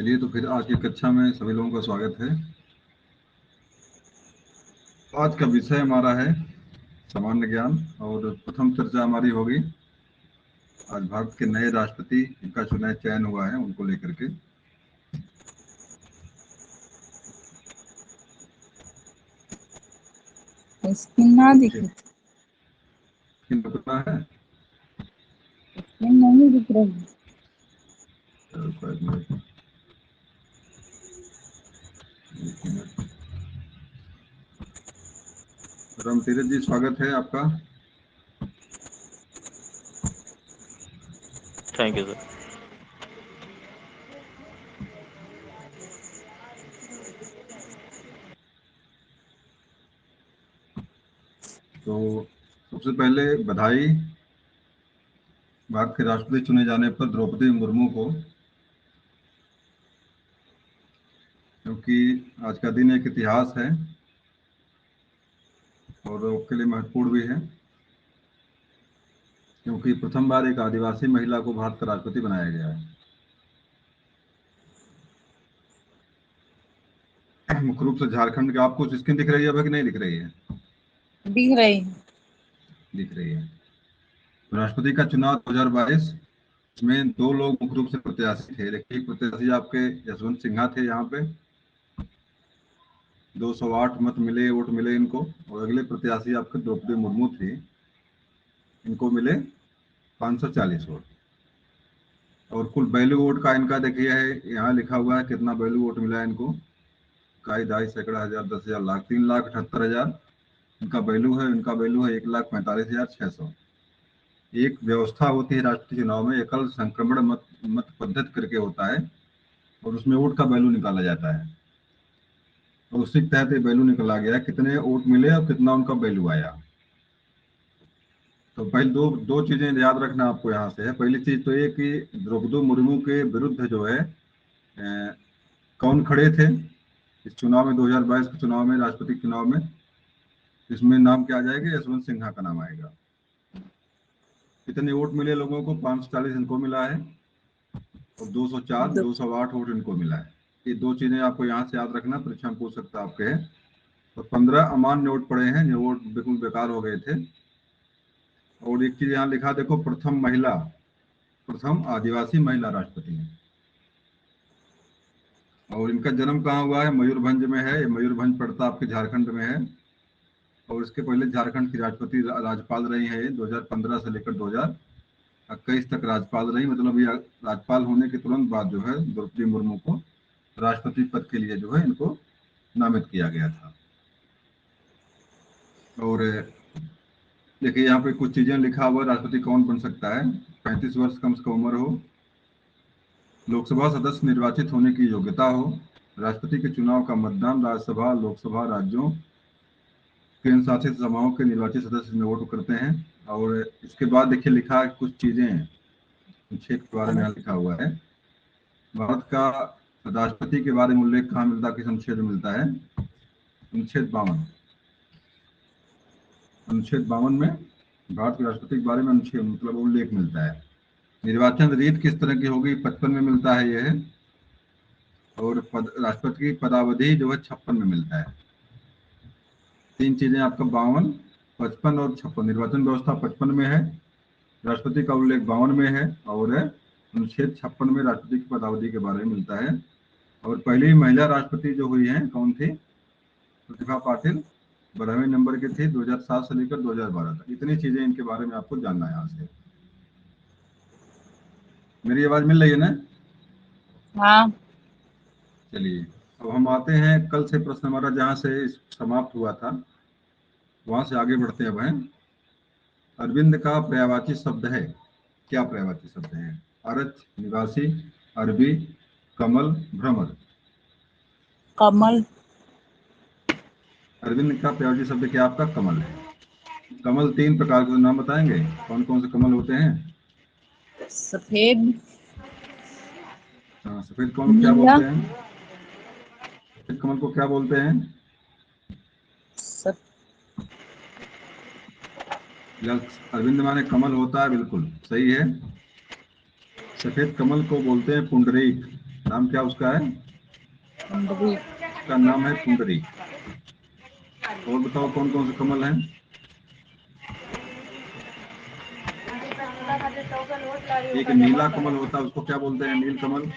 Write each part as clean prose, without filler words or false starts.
चलिए, तो फिर आज की कक्षा में सभी लोगों का स्वागत है। आज का विषय हमारा है सामान्य ज्ञान और प्रथम चर्चा हमारी होगी आज भारत के नए राष्ट्रपति जिनका चुनाव चयन हुआ है उनको लेकर के। स्क्रीन ना दिखे, स्क्रीन पता है? स्क्रीन नहीं दिख रही। एक मिनट। रामतीरथ जी, स्वागत है आपका। Thank you sir. तो सबसे पहले बधाई भारत के राष्ट्रपति चुने जाने पर द्रौपदी मुर्मू को, क्योंकि आज का दिन एक इतिहास है और आपके लिए महत्वपूर्ण भी है, क्योंकि प्रथम बार एक आदिवासी महिला को भारत का राष्ट्रपति बनाया गया है। मुख्य रूप से झारखंड के, आपको स्क्रीन दिख रही है अभी कि नहीं दिख रही है? दिख रही। दिख रही है। राष्ट्रपति का चुनाव 2022 में दो लोग मुख्य रूप से प्रत्याशी थे। देखिए, प्रत्याशी आपके यशवंत सिन्हा थे, यहाँ पे 208 मत मिले, वोट मिले इनको। और अगले प्रत्याशी आपके द्रौपदी मुर्मू थी, इनको मिले 540 वोट। और कुल वैल्यू वोट का इनका देखिए है, यहाँ लिखा हुआ है कितना वैल्यू वोट मिला है इनको। इकाई, दहाई, सैकड़ा, हजार, 10,000, लाख, 3,78,000 इनका वैल्यू है। इनका वैल्यू है 1,45,600। एक व्यवस्था होती है राष्ट्रीय चुनाव में, एकल संक्रमण मत पद्धति करके होता है, और उसमें वोट का वैल्यू निकाला जाता है। और उसी के तहत ये वैल्यू निकाला गया, कितने वोट मिले और कितना उनका वैल्यू आया। तो पहले दो दो चीजें याद रखना आपको यहाँ से है। पहली चीज तो ये कि द्रौपदी मुर्मू के विरुद्ध जो है कौन खड़े थे इस चुनाव में, 2022 के चुनाव में, राष्ट्रपति चुनाव में। इसमें नाम क्या आ जाएगा? यशवंत सिन्हा का नाम आएगा। कितने वोट मिले लोगों को? 540 इनको मिला है, और 204 208 वोट इनको मिला है। ये दो चीजें आपको यहाँ से याद रखना, परीक्षा में पूछ सकता है आपके। तो 15 अमान्य वोट पड़े हैं, जो वोट बिल्कुल बेकार हो गए थे। और एक चीज यहाँ लिखा देखो, प्रथम आदिवासी महिला राष्ट्रपति है। और इनका जन्म कहाँ हुआ है? मयूरभंज में है। ये मयूरभंज पड़ता आपके झारखंड में है। और इसके पहले झारखंड की राष्ट्रपति राज्यपाल रही है, 2015 से लेकर 2021 तक राज्यपाल रही। मतलब ये राज्यपाल होने के तुरंत बाद जो है द्रौपदी मुर्मू को राष्ट्रपति पद के लिए जो है इनको नामित किया गया था। और देखिए, यहाँ पे कुछ चीजें लिखा हुआ, राष्ट्रपति कौन बन सकता है। 35 वर्ष कम से कम उम्र हो, लोकसभा सदस्य निर्वाचित होने की योग्यता हो, राष्ट्रपति के चुनाव का मतदान राज्यसभा, लोकसभा, राज्यों, केंद्र शासित समारोह के निर्वाचित सदस्य में वोट करते हैं। और इसके बाद देखिए लिखा है कुछ चीजें संक्षेप के बारे में यहाँ लिखा हुआ है। भारत का राष्ट्रपति के बारे में उल्लेख कहाँ मिलता है, किस अनुच्छेद में मिलता है? अनुच्छेद 52। अनुच्छेद 52 में भारत के राष्ट्रपति के बारे में अनुच्छेद मतलब उल्लेख मिलता है। निर्वाचन रीत किस तरह की होगी? 55 में मिलता है यह। और राष्ट्रपति की पदावधि जो है 56 में मिलता है। तीन चीजें आपका 52, 55 और 56। निर्वाचन व्यवस्था 55 में है, राष्ट्रपति का उल्लेख 52 में है, और अनुच्छेद 56 में राष्ट्रपति की पदावधि के बारे में मिलता है। और पहली महिला राष्ट्रपति जो हुई है कौन थी? प्रतिभा पाटिल, 12वें नंबर के थे, 2007 से लेकर 2012 तक। इतनी चीजें इनके बारे में आपको जानना है यहाँ से। मेरी आवाज मिल रही है ना? हाँ। चलिए, अब हम आते हैं कल से प्रश्न हमारा जहाँ से समाप्त हुआ था वहां से आगे बढ़ते हैं। अब अरविंद का पर्यायवाची शब्द है, क्या पर्यायवाची शब्द है? अरच, निवासी, अरबी, कमल, भ्रमर। कमल। अरविंद का पर्यायवाची शब्द क्या आपका? कमल है। कमल 3 प्रकार के नाम बताएंगे, कौन कौन से कमल होते हैं? सफेद, हाँ, सफेद कमल क्या नीला, बोलते हैं? सफेद कमल को क्या बोलते हैं? अरविंद माने कमल होता है, बिल्कुल सही है। सफेद कमल को बोलते हैं पुंडरीक, नाम क्या उसका है? कुंडली, उसका नाम है कुंडली। और बताओ कौन कौन से कमल हैं? एक नीला कमल होता है, उसको क्या बोलते हैं? नील कमल।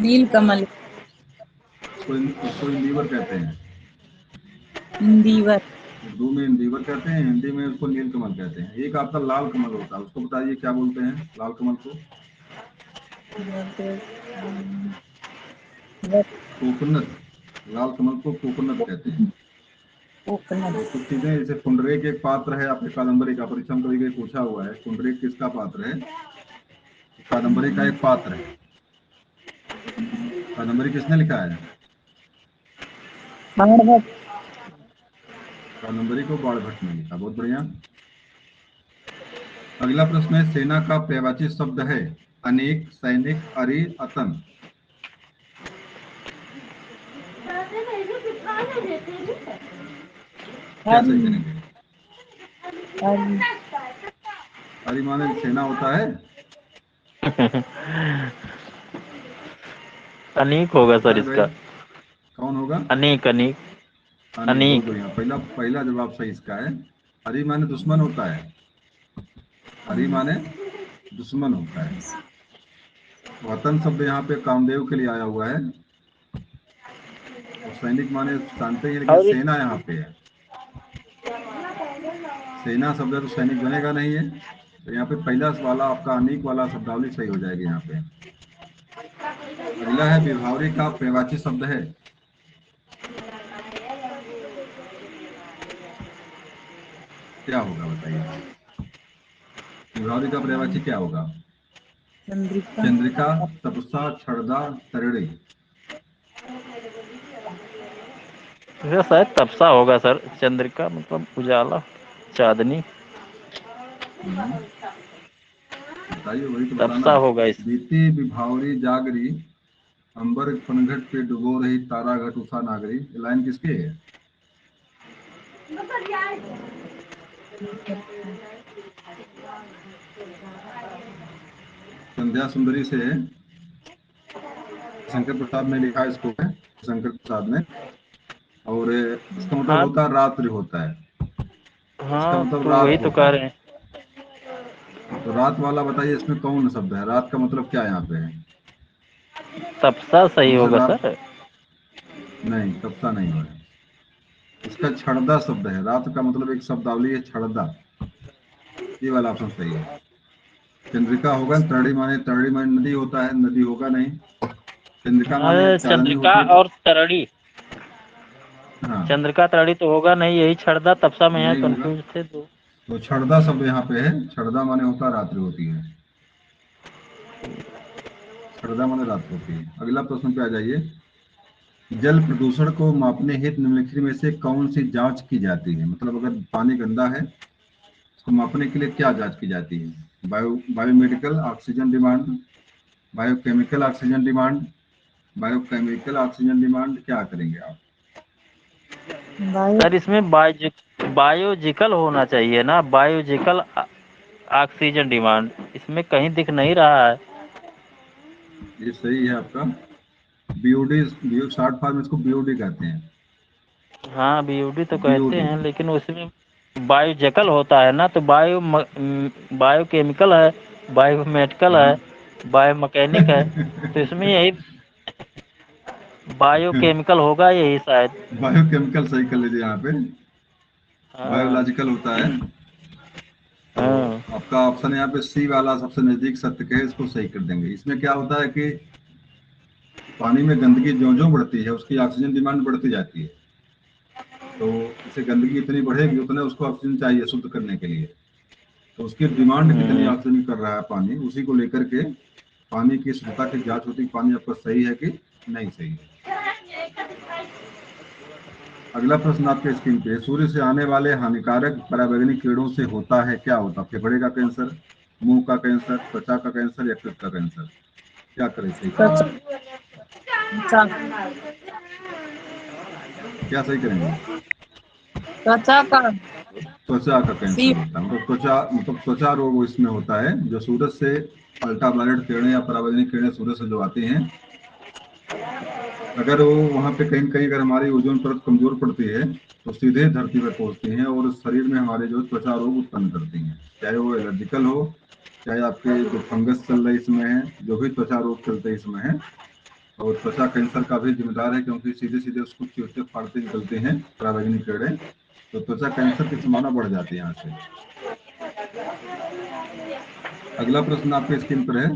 नील कमल, उसको इंदिवर कहते हैं। इंदिवर, उर्दू में इंदिवर कहते हैं, हिंदी में उसको नील कमल कहते हैं। एक आपका लाल कमल होता है, उसको बताइए क्या बोलते हैं लाल कमल को? कोकोनट। लाल कमल को कोकोनट कहते हैं। कोकोनट, और कुछ चीजें जैसे पुंडरीक एक पात्र है आपके कादम्बरी का, परीक्षा में कभी पूछा हुआ है, पुंडरीक किसका पात्र है? कादम्बरी का एक पात्र है। कादम्बरी किसने लिखा है? बाणभट्ट, कादम्बरी को बाणभट्ट ने लिखा। बहुत बढ़िया। अगला प्रश्न है, सेना का पर्यायवाची शब्द है अनेक, सैनिक, अरि, अतन। क्या सही हरि, करेंगे? हरि, अरि माने सेना होता है। अनीक होगा क्या सर है भाई? इसका। कौन होगा? अनीक अनीक अनेक। बहुत अनीक। बढ़िया, पहला पहला जवाब सही इसका है। अरि माने दुश्मन होता है। अरि माने दुश्मन होता है। वतन शब्द यहाँ पे कामदेव के लिए आया हुआ है। और सैनिक माने जानते ही हैं, लेकिन और सेना यहाँ पे है। सेना शब्द है तो सैनिक बनेगा नहीं है। तो यहाँ पे पहला वाला आपका अनेक वाला शब्दावली सही हो जाएगी यहाँ पे। अगला है, विभावरी का पर्यायवाची शब्द है। क्या होगा बताइए? विभावरी का पर्यायवाची क्या होगा? चंद्रिका, चंद्रिका, तपसा, छड़दा, तरेड़ी। ये शायद तपसा होगा सर। चंद्रिका मतलब उजाला, चांदनी। बताइए, वही तो बताना। तपसा होगा इस। बीती विभावरी जागरी, अंबर पनघट पे डुबो रही तारा घट उषा नागरी। ये लाइन किसकी है? संध्या सुंदरी से शंकर प्रसाद ने लिखा है इसको, है शंकर प्रसाद ने। और इसका मतलब हाँ होता है रात्रि होता है। इसका हाँ, मतलब तो वही रात तो होता कह है। रहे हैं। तो रात वाला बताइए, इसमें कौन शब्द है? रात का मतलब क्या यहाँ पे है? तपसा सही कौन सा होगा रात? सर। नहीं, तपसा नहीं हो है। इसका छड़दा शब्द है। रात का मतलब एक शब्दावली है छड़दा। ये वाला ऑप्शन सही है। चंद्रिका होगा, तरड़ी माने नदी होता है, नदी होगा नहीं। चंद्रिका माने चांदनी चंद्रिका होती है। और तरड़ी। हाँ, चंद्रिका तरड़ी तो होगा नहीं, यही छड़दा तपसा में है, नहीं होगा। कंफ्यूज थे तो। तो छड़दा शब्द यहाँ पे है। छड़दा माने होता है रात्रि होती है। छड़दा माने रात होती है। अगला प्रश्न पे आ जाइए। जल प्रदूषण को मापने हेतु निम्नलिखित में से कौन सी जांच की जाती है? मतलब अगर पानी गंदा है, उसको मापने के लिए क्या जांच की जाती है? Biomedical oxygen demand, biochemical oxygen demand, biochemical oxygen demand, क्या करेंगे आप? बायो, सर इसमें बायोजिकल होना चाहिए ना, बायोजिकल ऑक्सीजन डिमांड। इसमें कहीं दिख नहीं रहा है। ये सही है आपका। बीओडी, शॉर्ट फॉर्म इसको बीओडी कहते हैं। हाँ बीओडी तो कहते बीओडी। हैं, लेकिन उसमें बायोजिकल होता है ना, तो बायोकेमिकल है, बायोमेडिकल हाँ। है, बायोमैकेनिक है। तो इसमें यही बायोकेमिकल होगा यही शायद। बायोकेमिकल सही कर लीजिए यहाँ पे। हाँ बायोलॉजिकल होता है। तो हाँ आपका ऑप्शन यहाँ पे सी वाला सबसे नजदीक सत्य के है, इसको सही कर देंगे। इसमें क्या होता है कि पानी में गंदगी ज्यो ज्यो बढ़ती है, उसकी ऑक्सीजन डिमांड बढ़ती जाती है। तो इसे गंदगी इतनी बढ़ेगी उतना उसको ऑक्सीजन चाहिए शुद्ध करने के लिए। तो उसकी डिमांड कितनी हम्म। ऑक्सीजन कर रहा है पानी, उसी को लेकर के पानी की शुद्धता की जांच होती है, पानी आपका सही है कि नहीं सही है। अगला प्रश्न आपके स्क्रीन पे, सूर्य से आने वाले हानिकारक पराबैंगनी किरणों से होता है क्या? होता है फेफड़े का कैंसर, मुंह का कैंसर, त्वचा का कैंसर, या पेट का कैंसर। क्या करें, सही करें? त्वचा, त्वचा, क्या सही करेंगे? त्वचा का, त्वचा का सी, कैंसर होता है। मतलब त्वचा रोग इसमें होता है, जो सूरज से अल्ट्रावायलेट किरणें या पराबैंगनी किरणें सूरज से जो आती हैं, अगर वो वहाँ पे कहीं कहीं अगर हमारी ओजोन परत कमजोर पड़ती है तो सीधे धरती पर पहुंचती हैं और शरीर में हमारे जो त्वचा रोग उत्पन्न करती हैं, चाहे वो एलर्जिकल हो, चाहे आपके जो फंगस चल रही इसमें है, जो भी त्वचा रोग चलते इसमें है। और त्वचा कैंसर का भी जिम्मेदार है, क्योंकि सीधे सीधे उसको चीरते फाड़ते निकलते हैं पराबैंगनी कीड़े, तो त्वचा कैंसर की संभावना बढ़ जाती है यहाँ से। अगला प्रश्न आपके स्क्रीन पर है,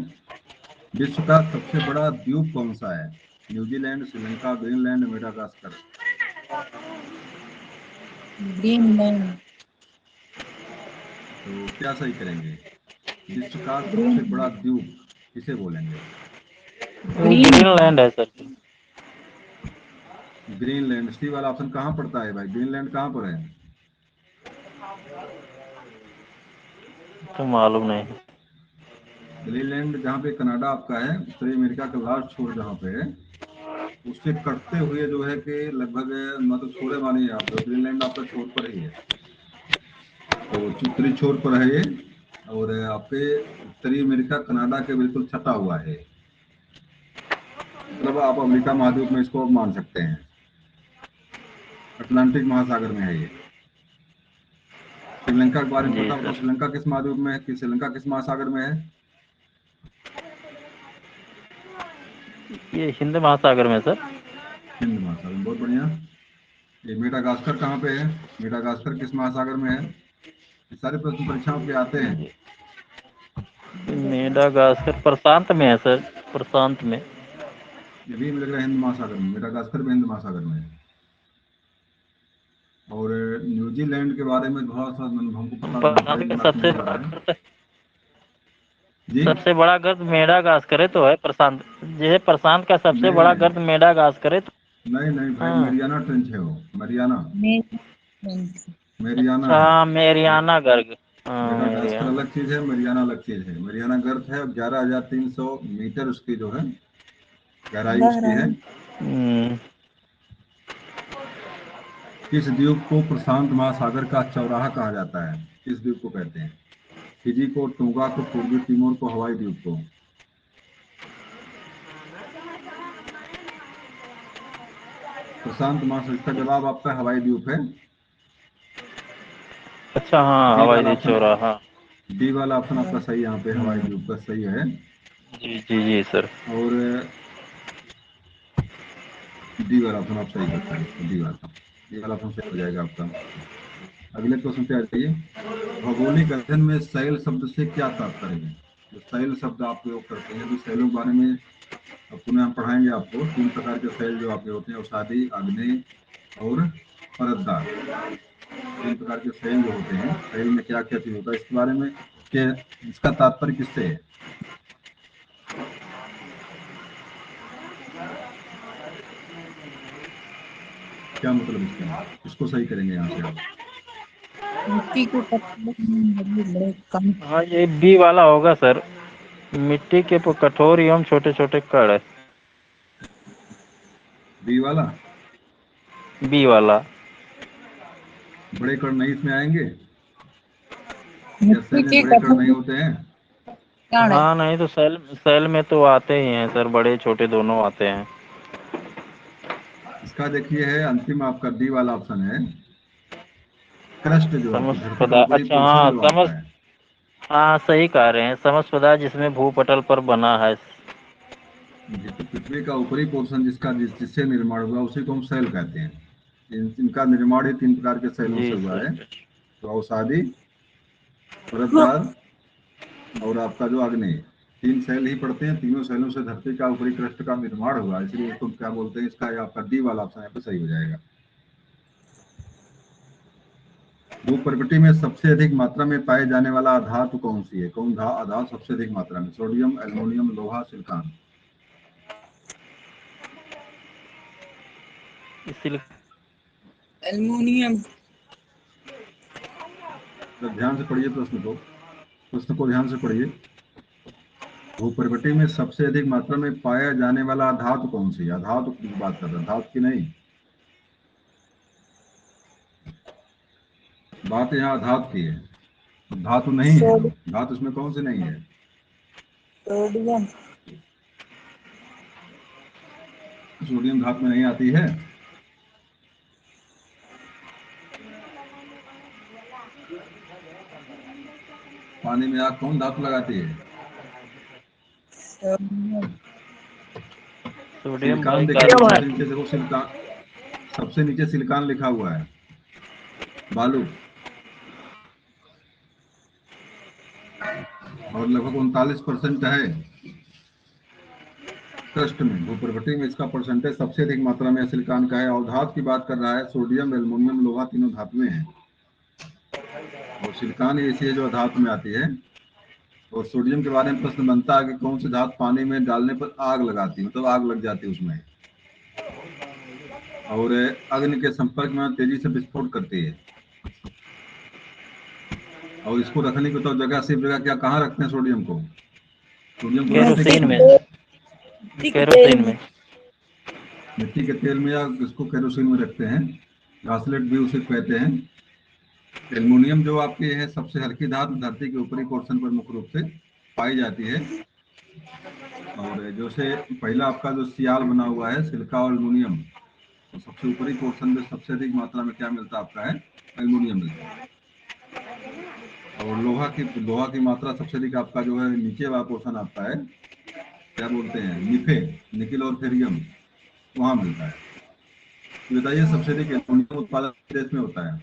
विश्व का सबसे बड़ा द्वीप कौन सा है? New Zealand, Sri Lanka, Greenland, Madagascar. Greenland. तो क्या सही करेंगे? विश्व का सबसे ग्रीन बड़ा द्वीप किसे बोलेंगे? ग्रीन ग्रीनलैंड है सर। ग्रीनलैंड। सी वाला ऑप्शन कहाँ पड़ता है भाई? ग्रीनलैंड कहाँ पर है? तो मालूम नहीं। ग्रीनलैंड जहाँ पे कनाडा आपका है, उत्तरी अमेरिका का लास्ट छोर जहाँ पे है, उससे कटते हुए जो है कि लगभग मतलब छोरे मानिए आप, तो ग्रीनलैंड आपका छोर पर ही है, तो उत्तरी छोर पर है ये। और आपके उत्तरी अमेरिका कनाडा के बिल्कुल छटा हुआ है, मतलब आप अमेरिका महाद्वीप में इसको मान सकते हैं। अटलांटिक महासागर में है ये। श्रीलंका के बारे में जी पता बताओ, सर। श्रीलंका किस महाद्वीप में है, कि श्रीलंका किस महासागर में है? ये हिंद महासागर में सर। हिंद महासागर में, बहुत बढ़िया। ये मेडागास्कर कहाँ पे है? मेडागास्कर किस महासागर में है? ये सारे प्रश्न परीक्षाओं के आते हैं। मेडागास्कर प्रशांत में है सर, प्रशांत में। ये भी मुझे लग रहा है हिंद महासागर में, मेडागास्कर भी हिंद महासागर में है। और न्यूजीलैंड के बारे में थोड़ा सा हमको पता नहीं था, प्रशांत ये का दिमाग में सबसे नहीं आ रहा है। जी सबसे बड़ा गर्द मेडागास्कर है तो है प्रशांत। जैसे प्रशांत का सबसे नहीं बड़ा नहीं गर्द मेडागास्कर है तो। नहीं नहीं भाई, हाँ। मेरियाना ट्रेंच है वो, मरियाना, में मेरियाना अच्छा है। हाँ, मेरियाना गर्ग। हाँ मेडागास्कर मेरियाना। अलग चीज है, मरियाना अलग चीज है। मरियाना गर्त है, 11,300 मीटर उसकी जो है गहराई उसकी है। गहराई। हम्म, किस द्वीप को प्रशांत महासागर का चौराहा कहा जाता है? किस द्वीप को कहते हैं? फिजी को, टोंगा को, पूर्वी तिमोर को, हवाई द्वीप को? प्रशांत महासागर, इसका जवाब आपका हवाई द्वीप है। अच्छा हाँ, डी हवाई वाला जहाज ऑप्शन, चौराहा। डी वाला ऑप्शन आपका सही, यहाँ पे हवाई हम्म, द्वीप का सही है। जी जी जी सर। और डी वाला ऑप्शन आप सही करते हैं, डी वाला ऑप्शन सही हो जाएगा आपका। अगले क्वेश्चन पे आ जाइए। भौगोलिक अध्ययन में शैल शब्द से क्या तात्पर्य है? जो शैल शब्द आप प्रयोग करते हैं, तो शैलों के बारे में अब पुनः हम पढ़ाएंगे आपको। 3 प्रकार के शैल जो आपके होते हैं, अवसादी, आग्नेय और परतदार। 3 प्रकार के शैल जो होते हैं, शैल में क्या क्या चीज होता है इसके बारे में, कि इसका तात्पर्य किससे है? क्या मतलब इसका? इसको सही करेंगे यहाँ से आप। मिट्टी के पत्थर बड़े बड़े कण। हाँ, ये बी वाला होगा सर। मिट्टी के कठोर एवं छोटे छोटे कण। बी वाला। बी वाला। बड़े कण नहीं इसमें आएंगे? क्या मिट्टी शैल में के बड़े कण नहीं कठोर होते हैं? कण। हाँ नहीं तो सेल सेल में तो आते ही हैं सर, बड़े छोटे दोनों आते हैं। इसका देखिए है अंतिम आपका डी वाला ऑप्शन है। क्रस्ट जो समझ आपकी धरती का पदा ऊपरी अच्छा पोर्शन हाँ जो समझ। आता है, हाँ सही कह रहे हैं, समझ पदार्थ जिसमें भूपटल पर बना है। तो पृथ्वी का ऊपरी पोर्शन जिसका जिससे निर्माण हुआ उसी को हम शैल कहते हैं। इनका निर्माण ही 3 प्रकार के शैलों जी से हुआ है, सर। तो अवसादी, परतदार और आपका जो आग्नेय। 3 शैल ही पड़ते हैं, तीनों शैलों से धरती का ऊपरी क्रस्ट का निर्माण हुआ, इसलिए इसको क्या बोलते हैं, इसका आपका डी वाला ऑप्शन यहाँ पे सही हो जाएगा। भू प्रकृति में सबसे अधिक मात्रा में पाए जाने वाला धातु कौन सी है? कौन धातु सबसे अधिक मात्रा में? सोडियम, एल्युमिनियम, लोहा, सिलिकॉन? इसीलिए। एल्युमिनियम। तो ध्यान से पढ़िए प्रश्न को ध्यान से पढ़िए। भूप्रकृति में सबसे अधिक मात्रा में पाया जाने वाला धातु कौन सी है? धातु की बात कर रहे हैं, धातु की नहीं। बात यहाँ धातु की है, तो धातु नहीं है जो, धातु इसमें कौन सी नहीं है? सोडियम। सोडियम धातु में नहीं आती है। पानी में आग कौन धातु लगाती है? सोडियम सिलिकॉन देखिए, बाइकार्बोनेट। सबसे नीचे देखो सिलिकॉन, सबसे नीचे सिलिकॉन लिखा हुआ है, बालू। और लगभग 39% है क्रस्ट में, भूप्रवृत्ति में इसका परसेंटेज सबसे अधिक मात्रा में सिलिकॉन का है। और धातु की बात कर रहा है, सोडियम, एल्युमिनियम, लोहा तीनों धातुएं हैं। और सिलिकॉन ऐसी है जो धातु में आती है। और सोडियम के बारे में प्रश्न बनता है कि कौन सी धातु पानी में डालने पर आग लगाती है, मतलब आग लग जाती है उसमें, और अग्नि के संपर्क में तेजी से विस्फोट करती है। और इसको रखने की तो जगह, सिर्फ जगह क्या, कहाँ रखते हैं सोडियम को? सोडियम को रखते केरोसिन में, मिट्टी के तेल केरोसिन में। में। मिट्टी के तेल में, या इसको केरोसिन में रखते हैं, घासलेट भी उसे कहते हैं। एल्युमिनियम जो आपकी है सबसे हल्की धातु, धरती के ऊपरी पोर्शन पर मुख्य रूप से पाई जाती है। और जो से पहला आपका जो सियाल बना हुआ है, सिलिका और एल्युमिनियम, तो सबसे ऊपरी पोर्शन में सबसे अधिक मात्रा में क्या मिलता है आपका है, एल्युमिनियम मिलता है। और लोहा की मात्रा सबसे अधिक आपका जो है नीचे वाला पोर्शन आपका है, क्या बोलते हैं, निफे, निकिल और फेरियम, वहां मिलता है। तो बताइए सबसे अधिक एल्युमिनियम उत्पादन देश में होता है?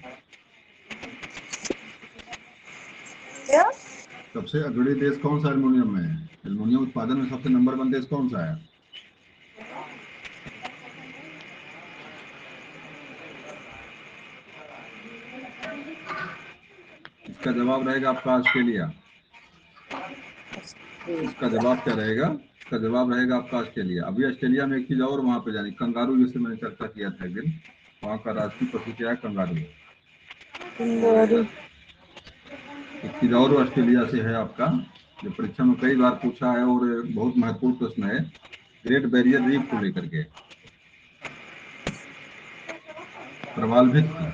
क्या? सबसे अग्रणी देश कौन सा एल्युमिनियम में है? एल्युमिनियम उत्पादन में सबसे नंबर 1 देश कौन सा है? इसका जवाब रहेगा आपका ऑस्ट्रेलिया। इसका जवाब क्या रहेगा? इसका जवाब रहेगा आपका ऑस्ट्रेलिया। अभी ऑस्ट्रेलिया में एक चीज और वहां पे जानी, कंगारू, जिससे मैंने चर्चा किया था एक दिन, वहां का राष्ट्रीय पशु क्या है, कंगारू। और कंगारू। एक चीज और ऑस्ट्रेलिया से है आपका, जो परीक्षा में कई बार पूछा है और बहुत महत्वपूर्ण प्रश्न है, ग्रेट बैरियर रीफ को लेकर के, प्रवाल भित्ति,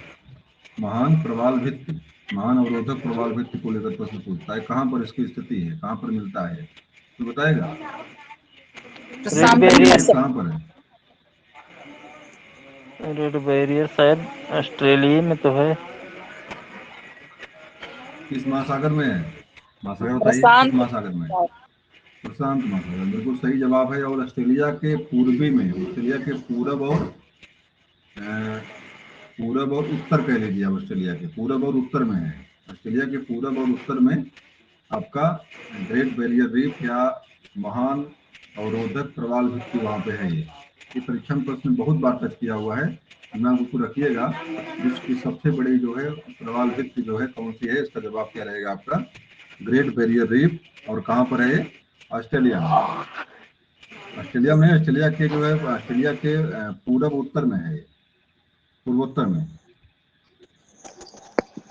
महान प्रवाल भित्ति, महान अवरोधक प्रवाल भित्ति को लेकर प्रश्न पूछता है, कहाँ पर इसकी स्थिति है, कहाँ पर मिलता है, तो बताएगा रेड प्रशांत बैरियर, महासागर। कहाँ पर है? रेड बैरियर शायद ऑस्ट्रेलिया में तो है। किस महासागर में है? महासागर बताइए, किस प्रशांत महासागर में? प्रशांत महासागर, बिल्कुल सही जवाब है। और ऑस्ट्रेलिया के पूर्वी में, ऑस्ट्रेलिया के पूरब और पूरब और उत्तर कह लीजिए, आप ऑस्ट्रेलिया के पूरब और उत्तर में है। ऑस्ट्रेलिया के पूरब और उत्तर में आपका ग्रेट बैरियर रीफ या महान अवरोधक प्रवाल भित्ति वहां पे है। ये परीक्षा में प्रश्न बहुत बार टच किया हुआ है, दिमाग को रखिएगा। विश्व की सबसे बड़ी जो है प्रवाल भित्ति जो है कौन सी है, इसका जवाब क्या रहेगा आपका, ग्रेट बैरियर रीफ। और कहाँ पर है ये? ऑस्ट्रेलिया में। ऑस्ट्रेलिया में, ऑस्ट्रेलिया के जो है, ऑस्ट्रेलिया के पूरब उत्तर में है, पूर्वोत्तर में।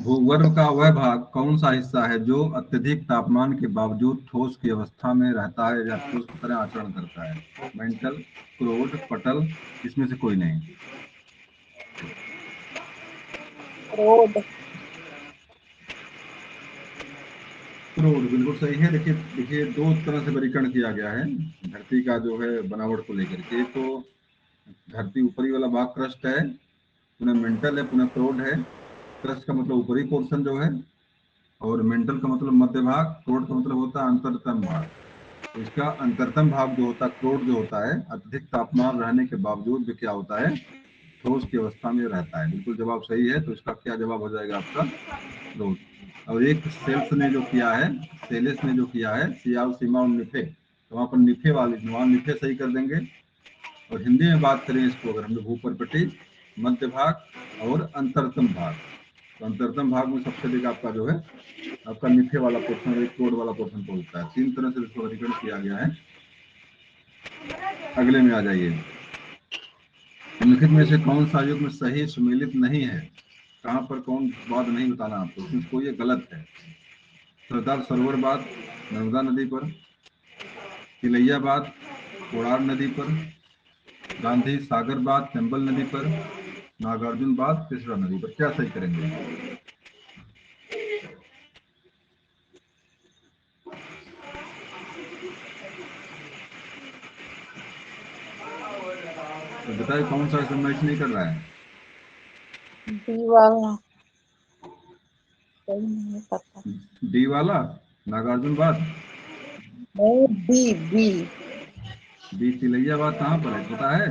भूगर्भ का वह भाग कौन सा हिस्सा है जो अत्यधिक तापमान के बावजूद ठोस की अवस्था में रहता है या ठोस की तरह आचरण करता है? मेंटल, क्रोड, पटल, इसमें से कोई नहीं। रोड। क्रोड बिल्कुल सही है। देखिए देखिए, दो तरह से वर्गीकरण किया गया है धरती का जो है बनावट को लेकर के। तो धरती ऊपरी वाला भाग क्रस्ट है, पुनः मेंटल है, पुनः क्रोड है। क्रस्ट का मतलब ऊपरी पोर्शन जो है, और मेंटल का मतलब मध्य भाग, क्रोड का मतलब होता है अंतरतम भाग। तो इसका अंतरतम भाग जो होता है, क्रोड जो होता है, अत्यधिक तापमान रहने के बावजूद भी क्या होता है, ठोस की अवस्था में रहता है। बिल्कुल जवाब सही है। तो इसका क्या जवाब हो जाएगा आपका, क्रोड। और एक सेल्स ने जो किया है, सेलेस ने जो किया है, सियाल, सीमा और निफे, तो वहां पर निफे वाले, वहां निफे सही कर देंगे। और हिंदी में बात करें इसको अगर हम लोग, भूपरपट्टी, मध्य भाग और अंतरतम भाग, तो अंतरतम भाग में सबसे अधिक आपका जो है आपका निफे वाला पोर्शन, एक क्रोड वाला पोर्शन पहुंचता है। 3 तरह से इसको वर्गीकरण किया गया है। अगले में आ जाइए, निम्नलिखित में से कौन सा युग्म सही सुमेलित नहीं है? कहाँ पर कौन बात नहीं बताना आपको, इसमें कोई ये गलत है। सरदार सरोवर बात नर्मदा नदी पर, तिलैया बात कोड़ार नदी पर, गांधी सागर बात चंबल नदी पर, नागार्जुन बात कृष्णा नदी पर, क्या सही करेंगे? तो बताइए कौन सा इसमें मैच नहीं कर रहा है? डी वाला सही नहीं पता। डी वाला नागार्जुन बाग, नहीं, बी बी बी तिलैयाबाद कहाँ पर है पता है?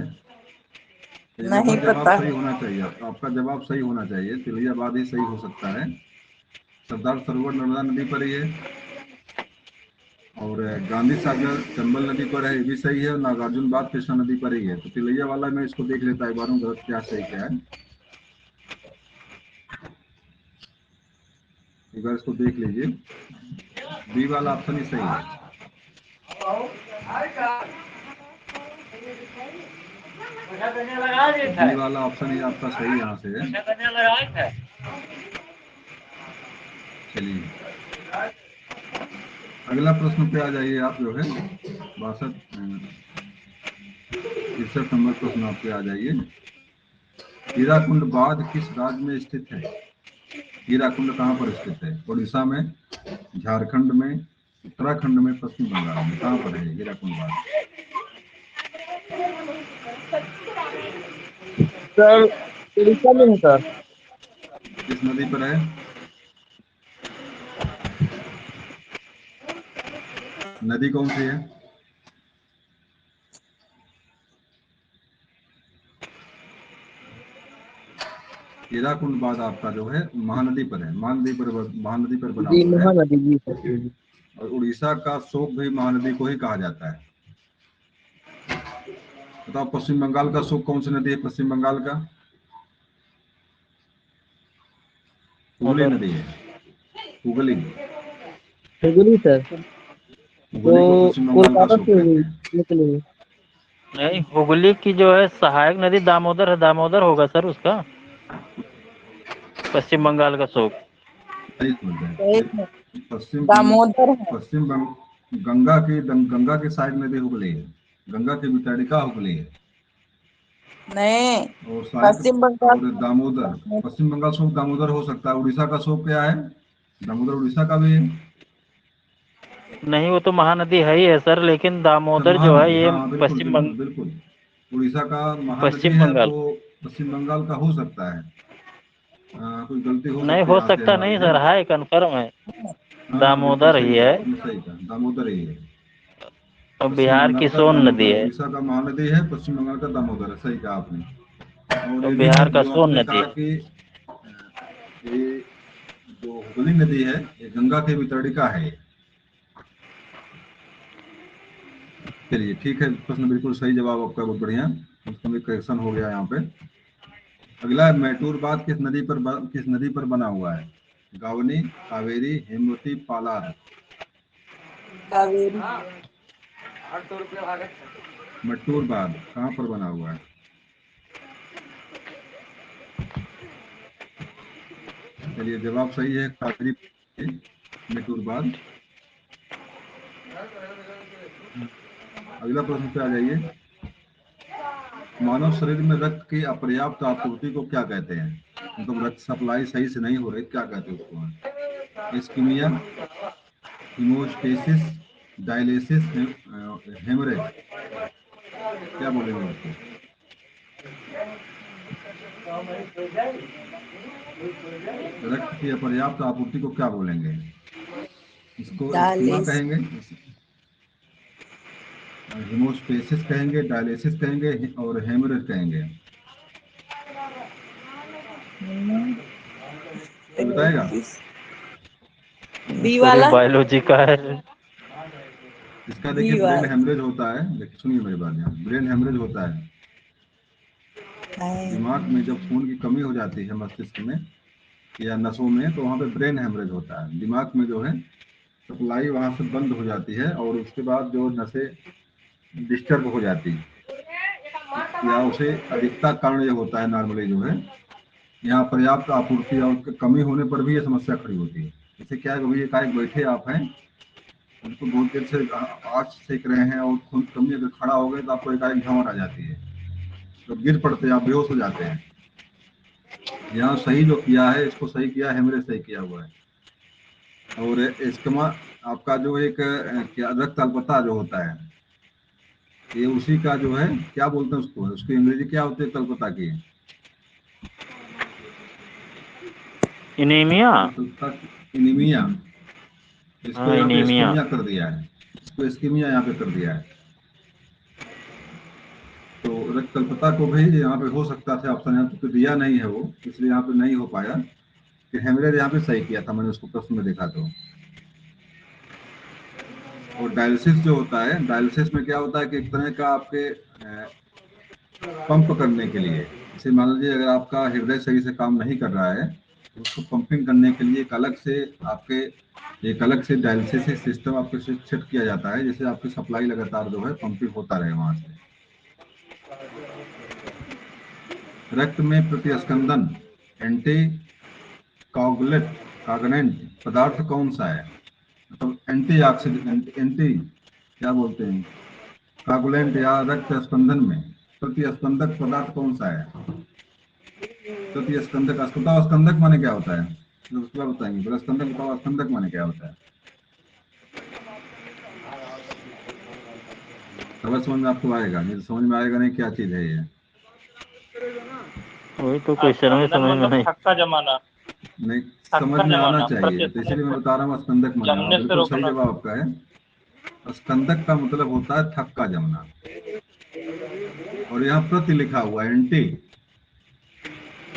तो ये नहीं लगभग जवाब पता। सही होना चाहिए, आपका जवाब सही होना चाहिए, तिलैयाबाद ही सही हो सकता है। सरदार सरोवर नर्मदा नदी पर ही है, और गांधी सागर चंबल नदी पर है, ये भी सही है, और नागार्जुन बाग कृष्णा नदी पर ही है। तो तिलैया वाला मैं इसको देख लेता एक बार हूँ, गलत क्या सही क्या है, एक बार इसको देख लीजिए। बी वाला ऑप्शन ही सही है। बी वाला ऑप्शन ही आपका सही यहाँ से है। चलिए अगला प्रश्न पे आ जाइए आप, जो है 63 नंबर प्रश्न आप पे आ जाइए। हीराकुंड बांध किस राज्य में स्थित है? हीराकुंड कहाँ पर स्थित है? उड़ीसा में, झारखंड में, उत्तराखंड में, पश्चिम बंगाल में, कहाँ पर है हीराकुंड बांध? सर उड़ीसा में है सर। किस नदी पर है? नदी कौन सी है? हीराकुंड बांध आपका जो है महानदी पर है, महानदी पर बना जी हुआ है। महानदी जी सर। और उड़ीसा का शोक भी महानदी को ही कहा जाता है। बताओ पश्चिम बंगाल का शोक कौन सी नदी है? पश्चिम बंगाल का हुगली नदी है, हुगली। हुगली सर, तो हुगली को पश्चिम बंगाल का कोलकाता शोक से कहते हैं। निकली है। नहीं, हुगली की जो है सहायक नदी दामोदर है, दामोदर होगा सर उसका, पश्चिम बंगाल का शोक। सही समझ रहे सही हैं। है, पश्चिम दामोदर है। पश्चिम गंगा की साइड नदी हुगली है, गंगा की वितरणिका हुगली है। नहीं, और साइड पश्चिम बंगाल और दामोदर, में। पश्चिम बंगाल शोक दामोदर हो सकता है। उड़ीसा का शोक क्या है? दामोदर उड़ीसा का भी है। नहीं, वो तो महानदी है ही है सर, लेकिन अच्छा दामोदर जो है महानदी, ये हाँ बिल्कुल पश्चिम बिल्कुल बिल्कुल। उड़ीसा का महानदी पश्चिम है, बंगाल। तो पश्चिम बंगाल का हो सकता है। कोई गलती हो नहीं सकती है हो यहाँ से सकता नहीं हमारी, है। सर, है कंफर्म है, हाँ बिल्कुल दामोदर सही ही है, है। आपने सही कहा, दामोदर ही है। और पश्चिम बिहार बंगाल की का सोन नदी दामोदर, है, उड़ीसा का महानदी है, पश्चिम बंगाल का दामोदर है, सही कहा आपने। और और ये भी है बिहार का जो सोन आपने नदी कहा है। कि ये जो हुगली नदी है ये गंगा की वितरणिका है। चलिए ठीक है, प्रश्न बिल्कुल सही, जवाब आपका बहुत बढ़िया, उसका भी करेक्शन हो गया यहाँ पे। अगला है मैटूर बांध किस नदी पर बना हुआ है? गावनी, कावेरी, हेमवती, पालार। कावेरी। मैटूर बांध कहाँ पर बना हुआ है? चलिए जवाब सही है, कावेरी, मैटूर बांध। अगला प्रश्न पे आ जाइए। मानव शरीर में रक्त की अपर्याप्त आपूर्ति को क्या कहते हैं? मतलब रक्त सप्लाई सही से नहीं हो रही, क्या कहते हैं उसको? इस्कीमिया, हीमोस्टेसिस, डायलिसिस, हेमरेज, क्या बोलेंगे उसको? रक्त की अपर्याप्त आपूर्ति को क्या बोलेंगे? इसको इस्कीमा चालीस। कहेंगे, हीमोस्टेसिस कहेंगे, डायलिसिस कहेंगे, और हेमरेज कहेंगे। कोई बताएगा? बी पूरी वाला। बायोलॉजी का है। इसका बी देखिए ब्रेन वाला हेमरेज होता है, देखिए सुनिए मेरी बात, यहाँ ब्रेन हेमरेज होता है। है। दिमाग में जब खून की कमी हो जाती है मस्तिष्क में या नसों में, तो वहाँ पे ब्रेन हेमरेज होता है। दिमाग में जो है सप्लाई वहाँ से बंद हो जाती है, और उसके बाद जो नसें डिस्टर्ब हो जाती है, या उसे अधिकता कारण ये होता है नॉर्मली जो है, यहाँ पर्याप्त आपूर्ति और कमी होने पर भी ये समस्या खड़ी होती है। जैसे क्या है, कभी एकाएक बैठे आप हैं, उनको बहुत देर से आग सेक रहे हैं और खून की कमी, अगर खड़ा हो गए तो आपको एकाएक झंवर आ जाती है, तो गिर पड़ते हैं, आप बेहोश हो जाते हैं। यहाँ सही जो किया है, इसको सही किया है, हेमरेज सही किया हुआ है। और इसका आपका जो एक क्या रक्त अल्पता जो होता है, ये उसी का जो है, क्या बोलते हैं उसको, उसकी अंग्रेजी क्या होती है तल्पता की? इनीमिया। इनीमिया। इसको हाँ, यहाँ पे इनीमिया। स्कीमिया कर दिया है, इसको स्कीमिया यहाँ पे कर दिया है। तो रक्त अल्पता को भी यहाँ पे हो सकता था ऑप्शन, यहाँ तो दिया नहीं है वो, इसलिए यहाँ पे नहीं हो पाया। कि हेमरेज यहाँ पे सही किया था मैंने, उसको प्रश्न में देखा तो। और डायलिसिस जो होता है, डायलिसिस में क्या होता है कि एक तरह का आपके पंप करने के लिए, जैसे मान लीजिए अगर आपका हृदय सही से काम नहीं कर रहा है तो उसको पंपिंग करने के लिए एक अलग से डायलिसिस सिस्टम आपके सेट किया जाता है, जिससे आपकी सप्लाई लगातार जो है पंपिंग होता रहे वहां से। रक्त में प्रतिस्पंदन एंटी कागुलेट कागनेंट पदार्थ कौन सा है? मतलब एंटी ऑक्सीडेंट, एंटी क्या बोलते हैं, कागुलेंट या रक्त स्पंदन में प्रतिस्पंदक पदार्थ कौन सा है? प्रतिस्पंदक, बताओ स्पंदक माने क्या होता है? जो उसके बाद बताएंगे, पहले स्पंदक बताओ, स्पंदक माने क्या होता है? समझ में आपको आएगा, नहीं तो समझ में आएगा नहीं क्या चीज है ये। वही तो क्वेश्चन में समझ में मतलब नहीं। थक्का जमाना। नहीं, समझ थक्का में आना जमाना, चाहिए, तो इसीलिए मैं बता रहा हूँ स्कंदक माने, हाँ जमने से बिल्कुल सही रोकना। जवाब आपका है। स्कंदक का मतलब होता है थक्का जमना। और यहाँ प्रति लिखा हुआ है एंटी,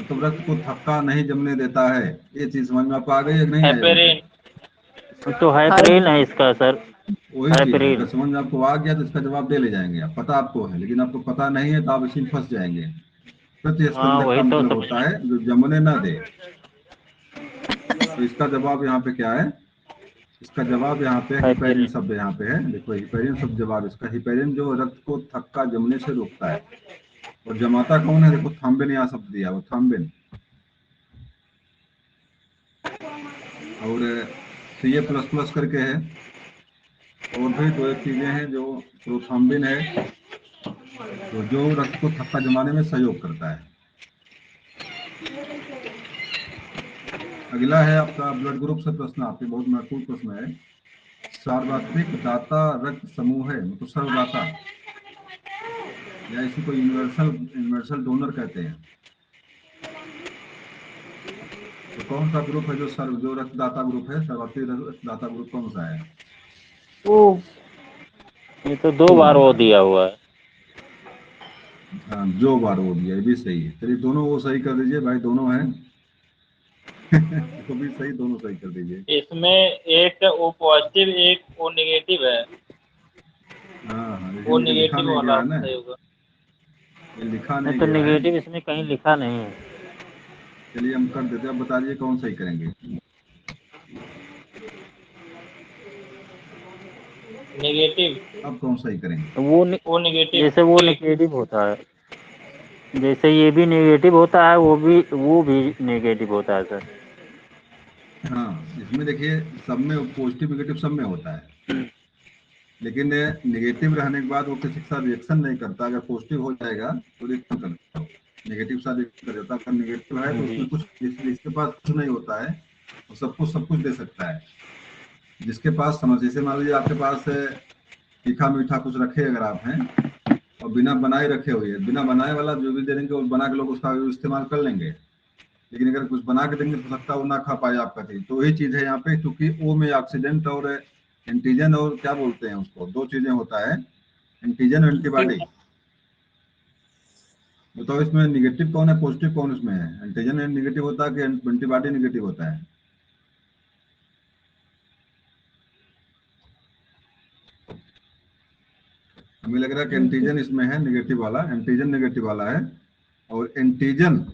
मतलब रक्त को थक्का नहीं जमने देता है। ये चीज समझ में आपको आ गई है कि नहीं आई अभी हेपेरिन। तक? तो हाइपरीन है इसका सर। वही चीज है, अगर हाइपरीन। समझ में आपको आ गया तो इसका जवाब दे ले जाएंगे आप, पता आपको है, लेकिन आपको पता नहीं है तो आप इसी में फंस जाएंगे। हाँ, प्रतिस्पंदक वही का तो मतलब समझ होता में। है जो जमने ना दे। तो इसका जवाब यहाँ पे क्या है? इसका जवाब यहाँ पे हिपेरिन हाइपरीन। शब्द यहाँ पे है, देखो हिपेरिन शब्द जवाब इसका। हिपेरिन जो रक्त को थक्का जमने से रोकता है। और जमाता कौन है? देखो थॉम्बिन यहाँ शब्द दिया, वो थॉम्बिन। और सी ए प्लस प्लस करके है। और भी दो एक चीजें हैं जो प्रोथॉम्बिन है, तो जो रक्त को थक्का जमाने में सहयोग करता है। अगला है आपका ब्लड ग्रुप से प्रश्न, आपके बहुत महत्वपूर्ण प्रश्न है। सार्वत्रिक दाता रक्त समूह है, मतलब सर्वदाता, या इसी को यूनिवर्सल यूनिवर्सल डोनर कहते हैं। तो कौन सा ग्रुप है जो रक्तदाता ग्रुप है, सर्वोत्तम रक्तदाता ग्रुप कौन सा है? वो ये तो दो ओ बार वो वाला है। दिया हुआ है। हाँ, जो बार वो दिया, ये भी सही है। चलिए दोनों वो सही कर दीजिए भाई, दोनों हैं। वो भी सही, दोनों सही कर दीजिए। इसमें एक ओ पॉजिटिव एक ओ नेगेटिव है। हाँ हाँ, ओ लेकिन ये लिखा नेगेटिव नहीं गया वाला है ना, सही होगा। ये लिखा नहीं नहीं तो गया है। निगेटिव इसमें कहीं लिखा नहीं है। चलिए हम कर देते हैं, अब बता दीजिए कौन सही करेंगे। नेगेटिव। अब कौन सही करेंगे? तो ओ नेगेटिव। जैसे वो नेगेटिव होता है, जैसे ये भी नेगेटिव होता है, वो भी नेगेटिव होता है सर। हाँ, इसमें देखिए सब में पॉजिटिव निगेटिव सब में होता है, लेकिन नेगेटिव रहने के बाद वो किसी के साथ रिएक्शन नहीं करता। अगर पॉजिटिव हो जाएगा तो रिएक्शन करता है, नेगेटिव साथ रिएक्शन कर जाता है। अगर नेगेटिव है तो जी। उसमें कुछ, जिसके पास कुछ नहीं होता है वो सब कुछ दे सकता है। जिसके पास समझ, जैसे मान लीजिए आपके पास तीखा मीठा कुछ रखे अगर आप हैं, और बिना बनाए रखे हुए हैं, बिना बनाए वाला जो भी दे देंगे वो बना के लोग उसका इस्तेमाल कर लेंगे। लेकिन अगर कुछ बना के देंगे तो हो सकता है वो ना खा पाए आपका चीज। तो वही चीज है यहाँ पे, क्योंकि ओ में ऑक्सीडेंट और एंटीजन और क्या बोलते हैं उसको, दो चीजें होता है, एंटीजन और एंटीबॉडी। बताओ इसमें निगेटिव कौन है, पॉजिटिव कौन इसमें है? एंटीजन निगेटिव होता है कि एंटीबॉडी निगेटिव होता है? हमें लग रहा है कि एंटीजन इसमें है निगेटिव वाला, एंटीजन निगेटिव वाला है। और एंटीजन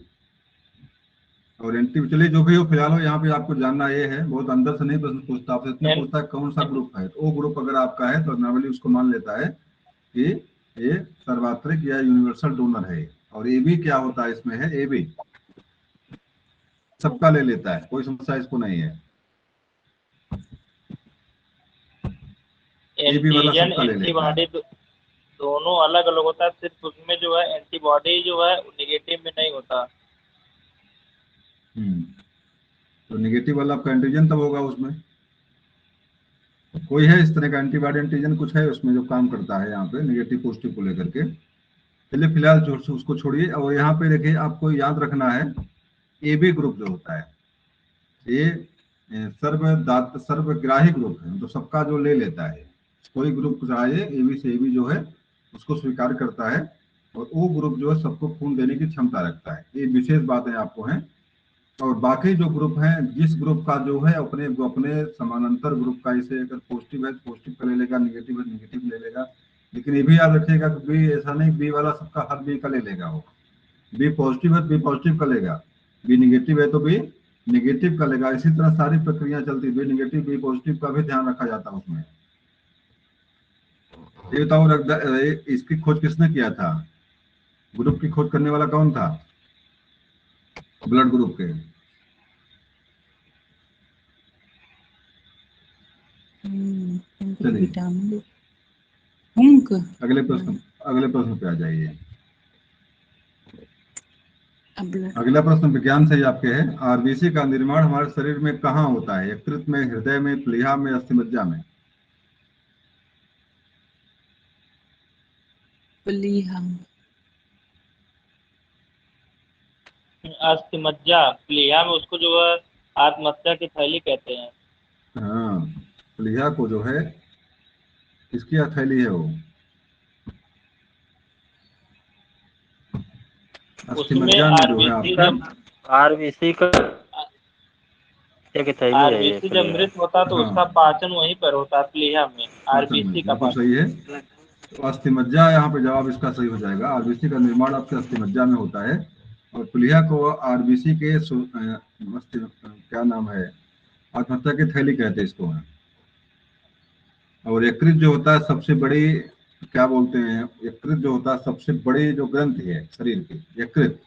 और एंटी, चलिए जो भी हो फिलहाल हो, यहाँ पे आपको जानना ये है, बहुत अंदर से नहीं प्रश्न पूछता, आपसे इतने पूछता है कौन सा ग्रुप है, तो वो ग्रुप अगर आपका है तो नॉर्मली उसको मान लेता है कि ये सर्वात्रिक या यूनिवर्सल डोनर है। और ए बी क्या होता है इसमें है, ए बी सबका ले लेता है, कोई समस्या इसको नहीं है। ए बी वाला एंटीजन सबका ले लेता है। एंटीबॉडी दोनों अलग अलग होता है, सिर्फ उसमें जो है एंटीबॉडी जो है नेगेटिव में नहीं होता। हम्म। तो निगेटिव वाला आपका एंटीजन तब होगा उसमें। कोई है इस तरह का एंटीबॉडी एंटीजन कुछ है उसमें जो काम करता है यहाँ पे नेगेटिव पॉजिटिव को लेकर के? चलिए फिलहाल उसको छोड़िए। और यहाँ पे देखिए आपको याद रखना है ए बी ग्रुप जो होता है ये सर्वग्राही ग्रुप है, तो सबका जो ले लेता है। कोई ग्रुप चाहे ए बी से ए बी जो है उसको स्वीकार करता है, और वो ग्रुप जो है सबको खून देने की क्षमता रखता है। ये विशेष बातें आपको हैं। और बाकी जो ग्रुप हैं, जिस ग्रुप का जो है अपने अपने समानांतर ग्रुप का, इसे अगर पॉजिटिव है तो पॉजिटिव का ले लेगा, निगेटिव है निगेटिव ले लेगा। लेकिन ये भी याद रखिएगा कि बी ऐसा नहीं बी वाला सबका हर बी का ले लेगा। वो बी पॉजिटिव है तो बी पॉजिटिव का लेगा, बी निगेटिव है तो बी निगेटिव का लेगा। इसी तरह सारी प्रक्रिया चलती, बी निगेटिव बी पॉजिटिव का भी ध्यान रखा जाता है उसमें। ये बताओ इसकी खोज किसने किया था? ग्रुप की खोज करने वाला कौन था ब्लड ग्रुप के? चलिए विटामिन हुंक। अगले प्रश्न पे आ जाइए। अगला प्रश्न विज्ञान से ही आपके है। आरबीसी का निर्माण हमारे शरीर में कहाँ होता है? यकृत में, हृदय में, प्लीहा में, अस्थिमज्जा में? प्लीहा। अस्थिमज्जा, प्लीहा में उसको जो है आत्महत्या की थैली कहते हैं। हाँ, प्लीहा को जो है किसकी हथेली है वो? उसमें अस्थिमज्जा में जो है आरबीसी आपका जब आरबीसी का एक थैली है ये आरबीसी जब प्लीहा। मृत होता तो उसका हाँ, पाचन वहीं पर होता है, प्लीहा में पाचन में आरबीसी का बिल्कुल पाचन। सही है। तो अस्थिमज्जा यहाँ पे जवाब इसका सही हो जाएगा। आरबीसी का निर्माण आपके अस्थिमज्जा में होता है, और प्लीहा को आरबीसी के क्या नाम है, आत्महत्या की थैली कहते हैं इसको। और यकृत जो होता है सबसे बड़ी, क्या बोलते हैं, यकृत जो होता है सबसे बड़ी जो ग्रंथि है शरीर की, यकृत।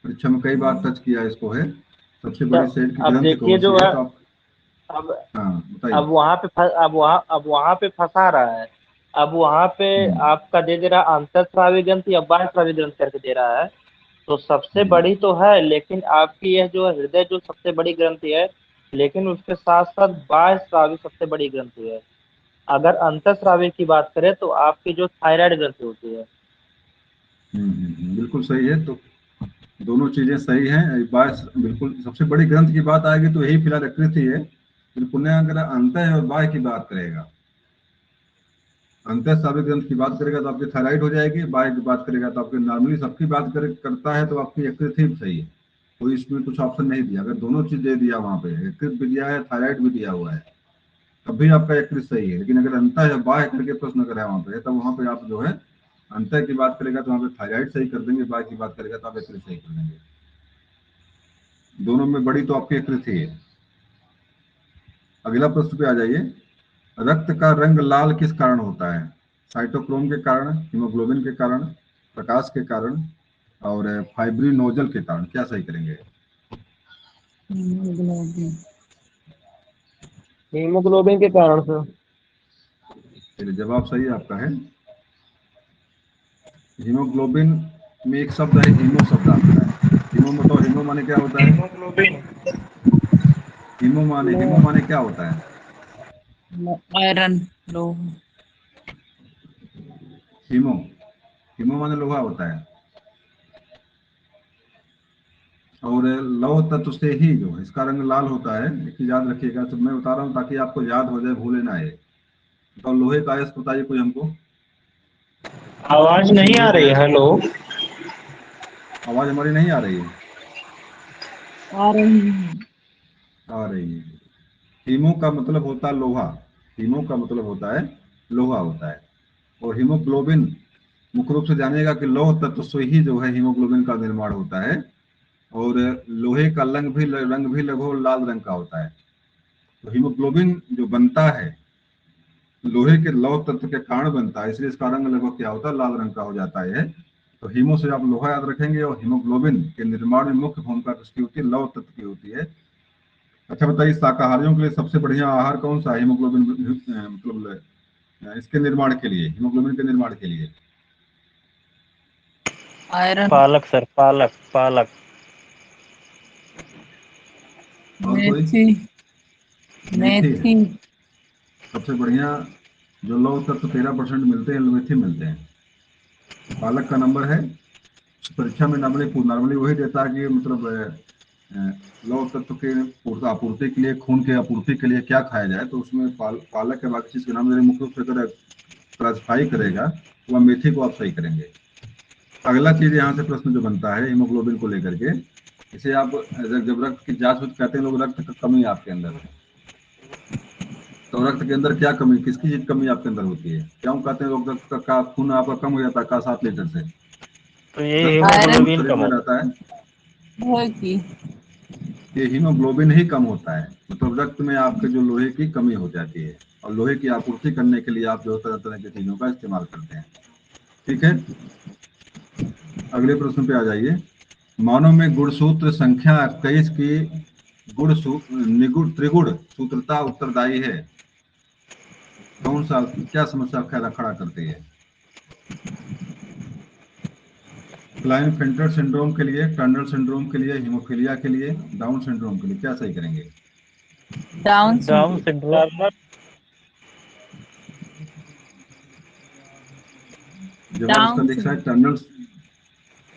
परीक्षा में कई बार टच किया इसको है। सबसे बड़ी शरीर की अब ग्रंथि देखिए कौन सी जो है? है, तो आप अब हाँ बताइए। अब वहाँ पे फंसा रहा है। अब वहाँ पे हम्म, आपका दे दे रहा अंतःस्रावी ग्रंथि या बाह्यस्रावी ग्रंथि करके दे रहा है। तो सबसे हम्म, बड़ी तो है, लेकिन आपकी यह जो हृदय जो सबसे बड़ी ग्रंथि है, लेकिन उसके साथ साथ बाह्यस्रावी सबसे बड़ी ग्रंथि है। अगर अंतःस्रावी की बात करें तो आपकी जो थायराइड ग्रंथि होती है। बिल्कुल सही है। तो दोनों चीजें सही हैं। बिल्कुल सबसे बड़ी ग्रंथ की बात आएगी तो यही फिलहाल यकृत ही है। फिर पुण्य अगर अंतः और बाह्य की बात करेगा, अंतःस्रावी ग्रंथ की बात करेगा तो आपकी थायराइड हो जाएगी, बाह्य की बात करेगा तो आपकी नॉर्मली सबकी बात करता है तो आपकी यकृत ही सही है। कोई इसमें कुछ ऑप्शन नहीं दिया। अगर दोनों चीज दे दिया, वहां पे यकृत भी दिया है, थायराइड भी दिया हुआ है, तब भी आपका यकृत सही है। लेकिन अगर अंतः या बाह्य करके प्रश्न अगर है वहां पे, तब वहां पे आप जो है अंतः की बात करेगा तो वहां पे थायराइड सही कर देंगे, बाह्य की बात करेगा तो आप यकृत सही कर देंगे। दोनों में बड़ी तो आपकी यकृत ही है। अगला प्रश्न पे आ जाइए। रक्त का रंग लाल किस कारण होता है? साइटोक्रोम के कारण, हीमोग्लोबिन के कारण, प्रकाश के कारण, और फाइब्रिनोजल के कारण? क्या सही करेंगे? हीमोग्लोबिन के कारण से। चलिए जवाब सही आपका है। हीमोग्लोबिन में एक शब्द है, हीमो शब्द आता है। हीमो मतलब, हीमो माने क्या होता है? हीमोग्लोबिन हीमो माने क्या होता है? आयरन लोह। हीमो, हीमो माने लोहा होता है। और लौह तत्व से ही जो है इसका रंग लाल होता है। एक चीज याद रखिएगा, तो मैं बता रहा हूँ ताकि आपको याद हो जाए, भूले ना ये। तो लोहे का अयस्क बताइए कोई हमको। आवाज नहीं आ रही है। हेलो, आवाज हमारी नहीं आ रही है? आ रही है। आ रही है। हीमो का मतलब होता है लोहा। हीमो का मतलब होता है लोहा होता है। और हीमोग्लोबिन मुख्य रूप से जानिएगा कि लौह तत्व से ही जो है हीमोग्लोबिन का निर्माण होता है। और लोहे का रंग भी लगभग लाल रंग का होता है। तो हीमोग्लोबिन जो बनता है लोहे के लौह तत्व के कारण बनता है, इसलिए इसका रंग लगभग क्या होता है, लाल रंग का हो जाता है। तो हीमो से आप लोहा याद रखेंगे, और हीमोग्लोबिन के निर्माण में मुख्य भूमिका किसकी होती है? लौह तत्व की होती है। अच्छा बताइए, शाकाहारियों के लिए सबसे बढ़िया आहार कौन सा है हीमोग्लोबिन मतलब इसके निर्माण के लिए, हीमोग्लोबिन के निर्माण के लिए? आयरन। पालक सर, पालक पालक। और कोई? मेथी। मेथी है। मेथी। सबसे बढ़िया जो लौह तत्व 13% मिलते हैं, लोमेथी मिलते हैं। पालक का नंबर है परीक्षा में नॉर्मली वही देता है कि मतलब लौह तत्व के आपूर्ति के लिए, खून के आपूर्ति के लिए क्या खाया जाए, तो उसमें पालक के बाकी चीज के नाम मुख्य रूप से अगर क्लासिफाई करेगा तो वह मेथी को आप सही करेंगे। अगला चीज यहाँ से प्रश्न जो बनता है हीमोग्लोबिन को लेकर के, इसे आप जब रक्त की जांच होती, कहते हैं लोग रक्त की कमी आपके अंदर है, तो रक्त के अंदर क्या कमी, किसकी चीज कमी आपके अंदर होती है? क्यों कहते हैं लोग रक्त का खून आपका कम हो जाता है 7 लीटर से? तो ये रक्त का आयरन प्रमुख हीमोग्लोबिन शरीर कम में हो। रहता है, है कि ये हीमोग्लोबिन ही कम होता है, मतलब रक्त में आपके जो लोहे की कमी हो जाती है, और लोहे की आपूर्ति करने के लिए आप जो तरह तरह की चीजों का इस्तेमाल करते हैं। ठीक है, अगले प्रश्न पे आ जाइए। मानव में गुणसूत्र संख्या 21 की निगुण त्रिगुण सूत्रता उत्तरदायी है? कौन सा, क्या समस्या खड़ा करती है? क्लाइनफेल्टर सिंड्रोम के लिए, टर्नर सिंड्रोम के लिए, हीमोफीलिया के लिए, डाउन सिंड्रोम के लिए, क्या सही करेंगे? Down down syndrome. Syndrome. Turner जवाब इसका डाउन देख सकते हैं, सिंड्रोम। टर्नर,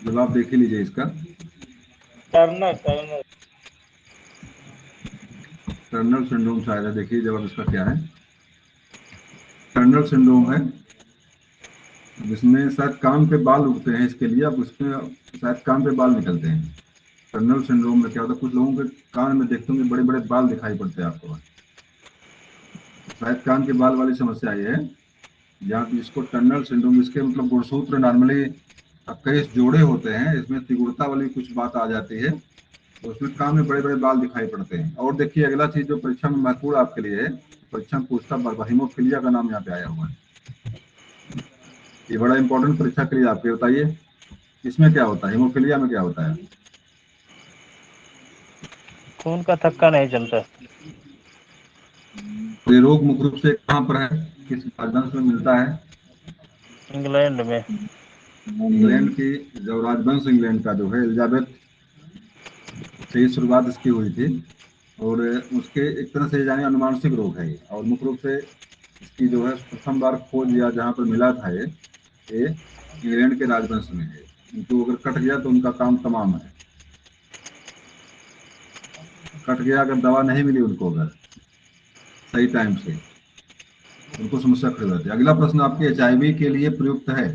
जवाब देख ही लीजिए इसका। टर्नर टर्नर टर्नर सिंड्रोम शायद है, देखिए जवाब इसका क्या है। टर्नर सिंड्रोम है, जिसमें शायद कान पे बाल उगते हैं इसके लिए, अब उसमें शायद कान पे बाल निकलते हैं। टर्नल सिंड्रोम में क्या होता है, कुछ लोगों के कान में देखते होंगे बड़े बड़े बाल दिखाई पड़ते हैं आपको, शायद कान के बाल वाली समस्या ये है, जहाँ पे इसको टर्नल सिंड्रोम, इसके मतलब गुणसूत्र नॉर्मली कई जोड़े होते हैं, इसमें त्रिगुणता वाली कुछ बात आ जाती है, तो उसमें कान में बड़े बड़े बाल दिखाई पड़ते हैं। और देखिए अगला चीज जो परीक्षा में महत्वपूर्ण आपके लिए है, परीक्षा में पूछता हीमोफीलिया का नाम यहाँ पे आया हुआ है, ये बड़ा इंपॉर्टेंट परीक्षा के लिए आपके, बताइए इसमें क्या होता है, हीमोफीलिया में क्या होता है? खून का थक्का नहीं चलता। तो ये रोग मुख्य रूप से कहाँ पर है, किस राजवंश में मिलता है? इंग्लैंड में। इंग्लैंड की, जो राजवंश इंग्लैंड का जो है, एलिजाबेथ से ही शुरुआत इसकी हुई थी, और उसके एक तरह से जाने अनुमानसिक रोग है ये, और मुख्य रूप से इसकी जो है प्रथम बार खोज या जहाँ पर मिला था ये इंग्लैंड के राजवंश में है, उनको अगर कट गया तो उनका काम तमाम है, कट गया अगर दवा नहीं मिली उनको अगर सही टाइम से, उनको समस्या खड़ी होती है। अगला प्रश्न आपके HIV के लिए प्रयुक्त है,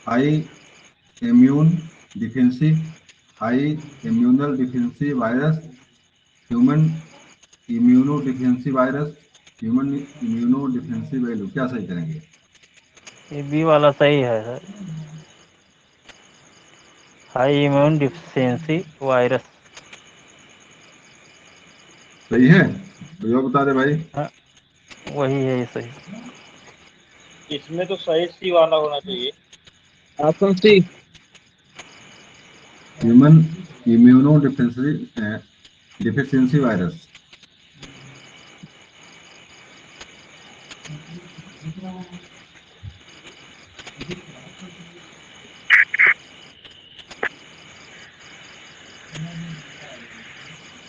high immune डिफेंसी, high Emmanuel डिफेंसी virus, human immuno डिफेंसी virus, human immuno डिफेंसी value, क्या सही करेंगे? ये बी वाला सही है सर, हाई इम्यून डिफिशियंसी वायरस। सही है, तो ये बता दे भाई। हाँ, वही है ये सही। इसमें तो सही सी वाला होना चाहिए। Option C. Human immunodeficiency वायरस।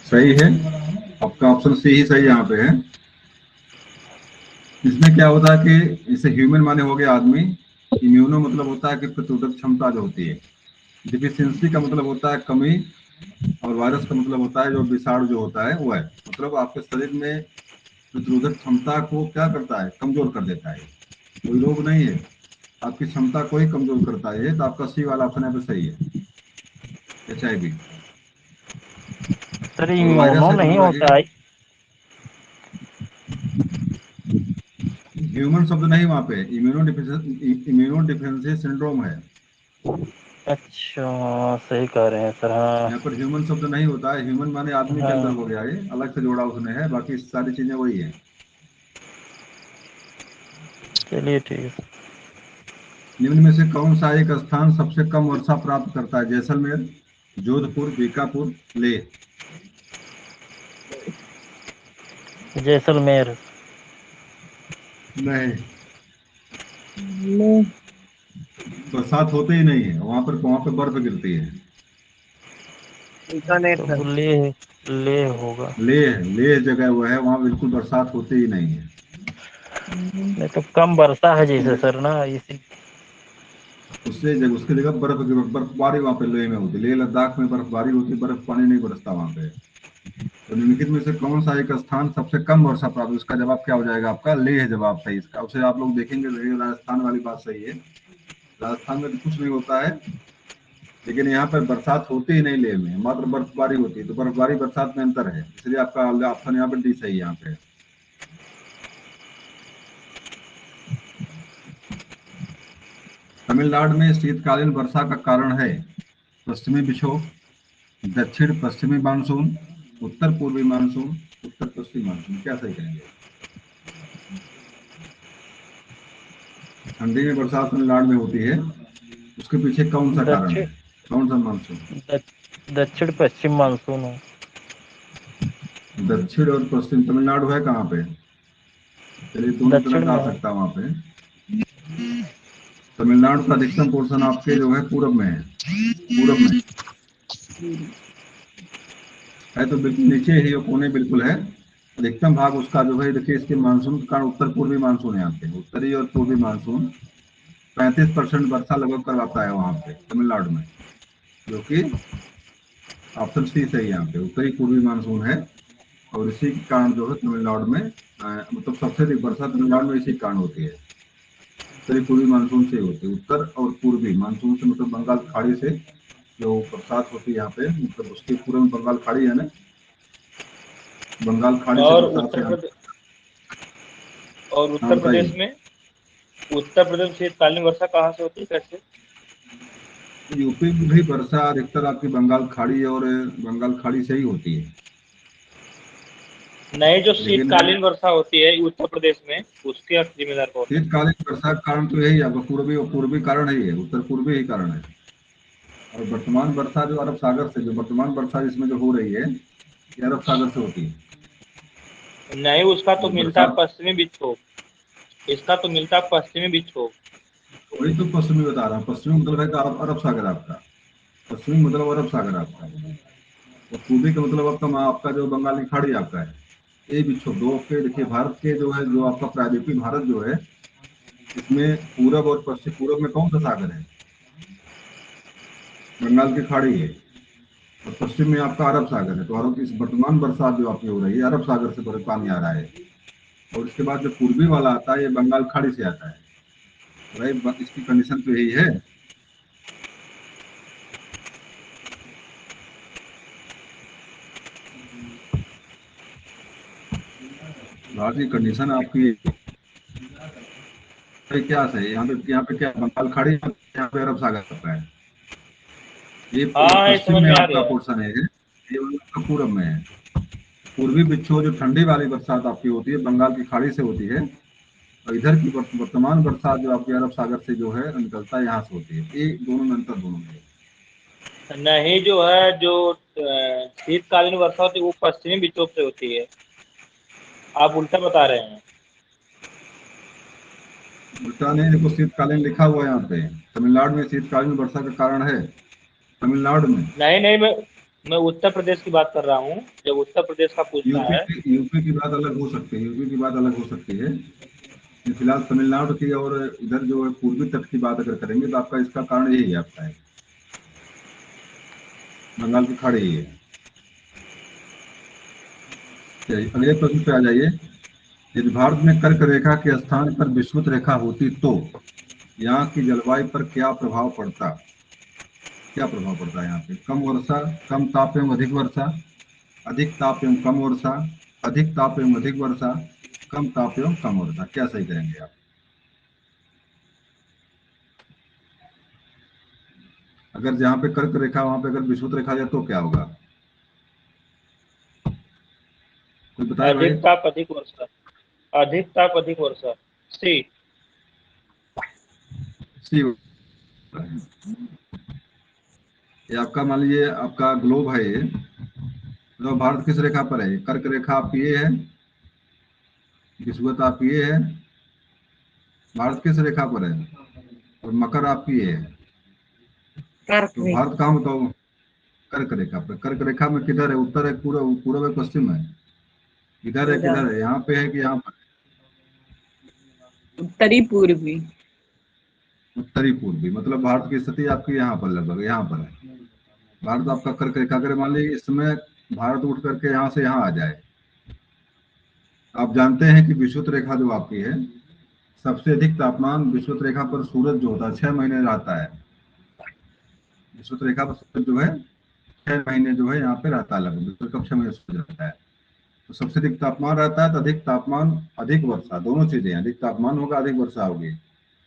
सही है, आपका ऑप्शन सी ही सही यहाँ पे है। इसमें क्या होता है कि इसे ह्यूमन माने हो गया आदमी, इम्यूनो मतलब होता है कि प्रतिरोधक क्षमता जो होती है, डिफिशियंसी का मतलब होता है कमी, और वायरस का मतलब होता है जो विषाणु जो होता है वो है, मतलब आपके शरीर में प्रतिरोधक क्षमता को क्या करता है, कमजोर कर देता है। कोई रोग नहीं है, आपकी क्षमता को ही कमजोर करता है, तो आपका सी वाला ऑप्शन है तो सही है, HIV। सर और वायरस इम्यूनो है तो नहीं मतलब होता है। ह्यूमन शब्द नहीं वहाँ पे, इम्यूनो डिफिशियंसी सिंड्रोम है, अच्छा सही कह रहे हैं सर। हाँ यहाँ पर ह्यूमन शब्द नहीं होता है, ह्यूमन माने आदमी के अंदर हाँ, हो गया है, अलग से जोड़ा उसने है, बाकी सारी चीजें वही है। चलिए ठीक है। निम्न में से कौन सा एक स्थान सबसे कम वर्षा प्राप्त करता है? जैसलमेर, जोधपुर, बीकापुर, लेह। जैसलमेर। नहीं, बरसात होते ही नहीं है वहां पर बर्फ गिरती है। बीकानेर तो सर। वो ले होगा। ले जगह वो है, वहाँ बिल्कुल बरसात होती ही नहीं है। नहीं तो कम वर्षा है जैसे सर ना, इसी उसके जगह बर्फबारी वहाँ पे लेह में होती है। लेह लद्दाख में बर्फबारी होती, बर्फ पानी नहीं बरसता वहाँ पे। तो निम्नलिखित में से कौन सा एक स्थान सबसे कम वर्षा प्राप्त, इसका जवाब क्या हो जाएगा आपका? लेह जवाब सही इसका। उसे आप लोग देखेंगे लेह राजस्थान वाली बात सही है। राजस्थान में तो कुछ नहीं होता है, लेकिन यहाँ पर बरसात होती ही नहीं लेह में, मात्र बर्फबारी होती है। तो बर्फबारी बरसात में अंतर है, इसलिए आपका ऑप्शन यहाँ पर डी सही है यहाँ पे। तमिलनाडु में शीतकालीन वर्षा का कारण है पश्चिमी विक्षोभ, दक्षिण पश्चिमी मानसून, उत्तर पूर्वी मानसून, उत्तर पश्चिमी मानसून। क्या सही कहेंगे? ठंडी में बरसात तमिलनाडु में होती है, उसके पीछे कौन सा कारण दक्षिण है? कौन सा मानसून? दक्षिण पश्चिम मानसून हो। दक्षिण और पश्चिम तमिलनाडु है कहाँ पे? चलिए दोनों तरह दक्षिण का में आ है। सकता है वहां पे। तमिलनाडु का अधिकतम पोर्शन आपके जो है पूरब में है, पूरब में है तो बिल्कुल नीचे ही वो कोने बिल्कुल है। अधिकतम भाग उसका जो है, देखिए इसके मानसून के कारण उत्तर पूर्वी मानसून है यहाँ पे, उत्तरी और पूर्वी मानसून 35% वर्षा लगभग करवाता है वहां पे तमिलनाडु में, जो कि ऑप्शन सी सही है यहाँ पे, उत्तरी पूर्वी मानसून है। और इसी के कारण जो है तमिलनाडु में मतलब सबसे अधिक वर्षा तमिलनाडु में इसी के कारण होती है। उत्तरी पूर्वी मानसून से होती है, उत्तर और पूर्वी मानसून से मतलब बंगाल की खाड़ी से जो बरसात होती है यहाँ पे, मतलब उसके पूर्व में बंगाल खाड़ी है ना, बंगाल खाड़ी से और बरसात यहाँ। हाँ उत्तर प्रदेश बताइए। में शीतकालीन वर्षा कहाँ से होती है, कैसे? यूपी में भी वर्षा अधिकतर आपकी बंगाल खाड़ी और बंगाल खाड़ी से ही होती है, नहीं, जो लेकिन शीतकालीन वर्षा होती है उत्तर प्रदेश में, उसके जिम्मेदार कौन है? शीतकालीन वर्षा का कारण तो यही है आपका, पूर्वी और पूर्वी कारण ही है, उत्तर पूर्वी ही कारण है। और वर्तमान वर्षा जो अरब सागर से, जो वर्तमान वर्षा इसमें जो हो रही है, ये अरब सागर से होती है। नहीं, उसका तो जो मिलता है बरसात, पश्चिमी विक्षोभ। इसका तो मिलता है पश्चिमी विक्षोभ। वही तो पश्चिमी बता रहा हूँ। पश्चिमी मतलब है कि अरब सागर आपका, पश्चिमी मतलब अरब सागर आपका, और पूर्वी का मतलब आपका जो बंगाल की खाड़ी आपका है। ये विक्षोभ दो के देखिए, भारत के जो है, जो आपका प्रायद्वीपीय भारत जो है, इसमें पूरब और पश्चिम, पूरब में कौन सा सागर है? बंगाल की खाड़ी है। और पश्चिम में आपका अरब सागर है। तो अरब इस वर्तमान बरसात जो आपकी हो रही है, अरब सागर से बड़े पानी आ रहा है। और इसके बाद जो पूर्वी वाला आता है, ये बंगाल खाड़ी से आता है। भाई इसकी कंडीशन तो यही है। भारत की कंडीशन आपकी क्या सही है? यहाँ पे क्या बंगाल खाड़ी है, यहाँ पे अरब सागर आता है। ये हाँ, ये पश्चिम समझ में में आ आपका गया। पोर्शन है, ये आपका पूरब में है। पूर्वी विक्षोभ जो ठंडी वाली बरसात आपकी होती है, बंगाल की खाड़ी से होती है। और इधर की वर्तमान बरसात जो आपकी अरब सागर से जो है निकलता है, यहाँ से होती है। ये दोनों में अंतर, दोनों में। नहीं, जो है जो शीतकालीन वर्षा होती है वो पश्चिमी विक्षोभ से होती है। आप उल्टा बता रहे हैं। उल्टा नहीं, देखो शीतकालीन लिखा हुआ है यहाँ पे, तमिलनाडु में शीतकालीन वर्षा का कारण है, तमिलनाडु में। नहीं नहीं, मैं उत्तर प्रदेश की बात कर रहा हूँ। जब उत्तर प्रदेश का पूछना है। यूपी की बात अलग हो सकती है, यूपी की बात अलग हो सकती है। फिलहाल तमिलनाडु की और इधर जो है पूर्वी तट की बात अगर करेंगे, तो आपका इसका कारण यही है, आपका है बंगाल की खाड़ी है। चलिए अगले प्रश्न पे आ जाइए। यदि भारत में कर्क रेखा के स्थान पर विषुवत रेखा होती तो यहाँ की जलवायु पर क्या प्रभाव पड़ता? क्या प्रभाव पड़ता है यहाँ पे? कम वर्षा, कम ताप एवं अधिक वर्षा, अधिक ताप एवं कम वर्षा, अधिक ताप एवं अधिक वर्षा, कम ताप एवं कम वर्षा। क्या सही करेंगे आप? अगर जहाँ पे कर्क रेखा, वहां पे अगर विषुवत रेखा जाए तो क्या होगा? कोई बताए भाई। अधिक ताप अधिक वर्षा। अधिक ताप अधिक वर्षा। सी। सी। ये आपका मान लीजिए आपका ग्लोब है ये, तो भारत किस रेखा पर है? कर्क रेखा आपकी ये है, विषुवत आपकी ये है। भारत किस रेखा पर है? और मकर आपकी ये है। कर्क तो रेखा। भारत कहाँ बताओ? कर्क रेखा पे। कर्क रेखा में किधर है? उत्तर है, पूर्व पूर्व है, पश्चिम है? किधर है, किधर है? यहाँ पे है कि यहाँ पर? उत्तरी पूर्वी। उत्तरी पूर्वी, मतलब भारत की स्थिति आपकी यहाँ पर, लगभग यहाँ पर है। भारत आपका कर्क रेखा, अगर मान लीजिए इस समय भारत उठ करके यहाँ से यहाँ आ जाए, आप जानते हैं कि विषुवत रेखा जो आपकी है, सबसे अधिक तापमान विषुवत रेखा पर सूरज जो होता है 6 महीने रहता है। विषुवत रेखा पर सूरज जो है 6 महीने जो है यहाँ पे रहता है, लगभग कब 6 महीने सूरज रहता है। तो सबसे अधिक तापमान रहता है, तो अधिक तापमान अधिक वर्षा, दोनों चीजें हैं, अधिक तापमान होगा अधिक वर्षा होगी।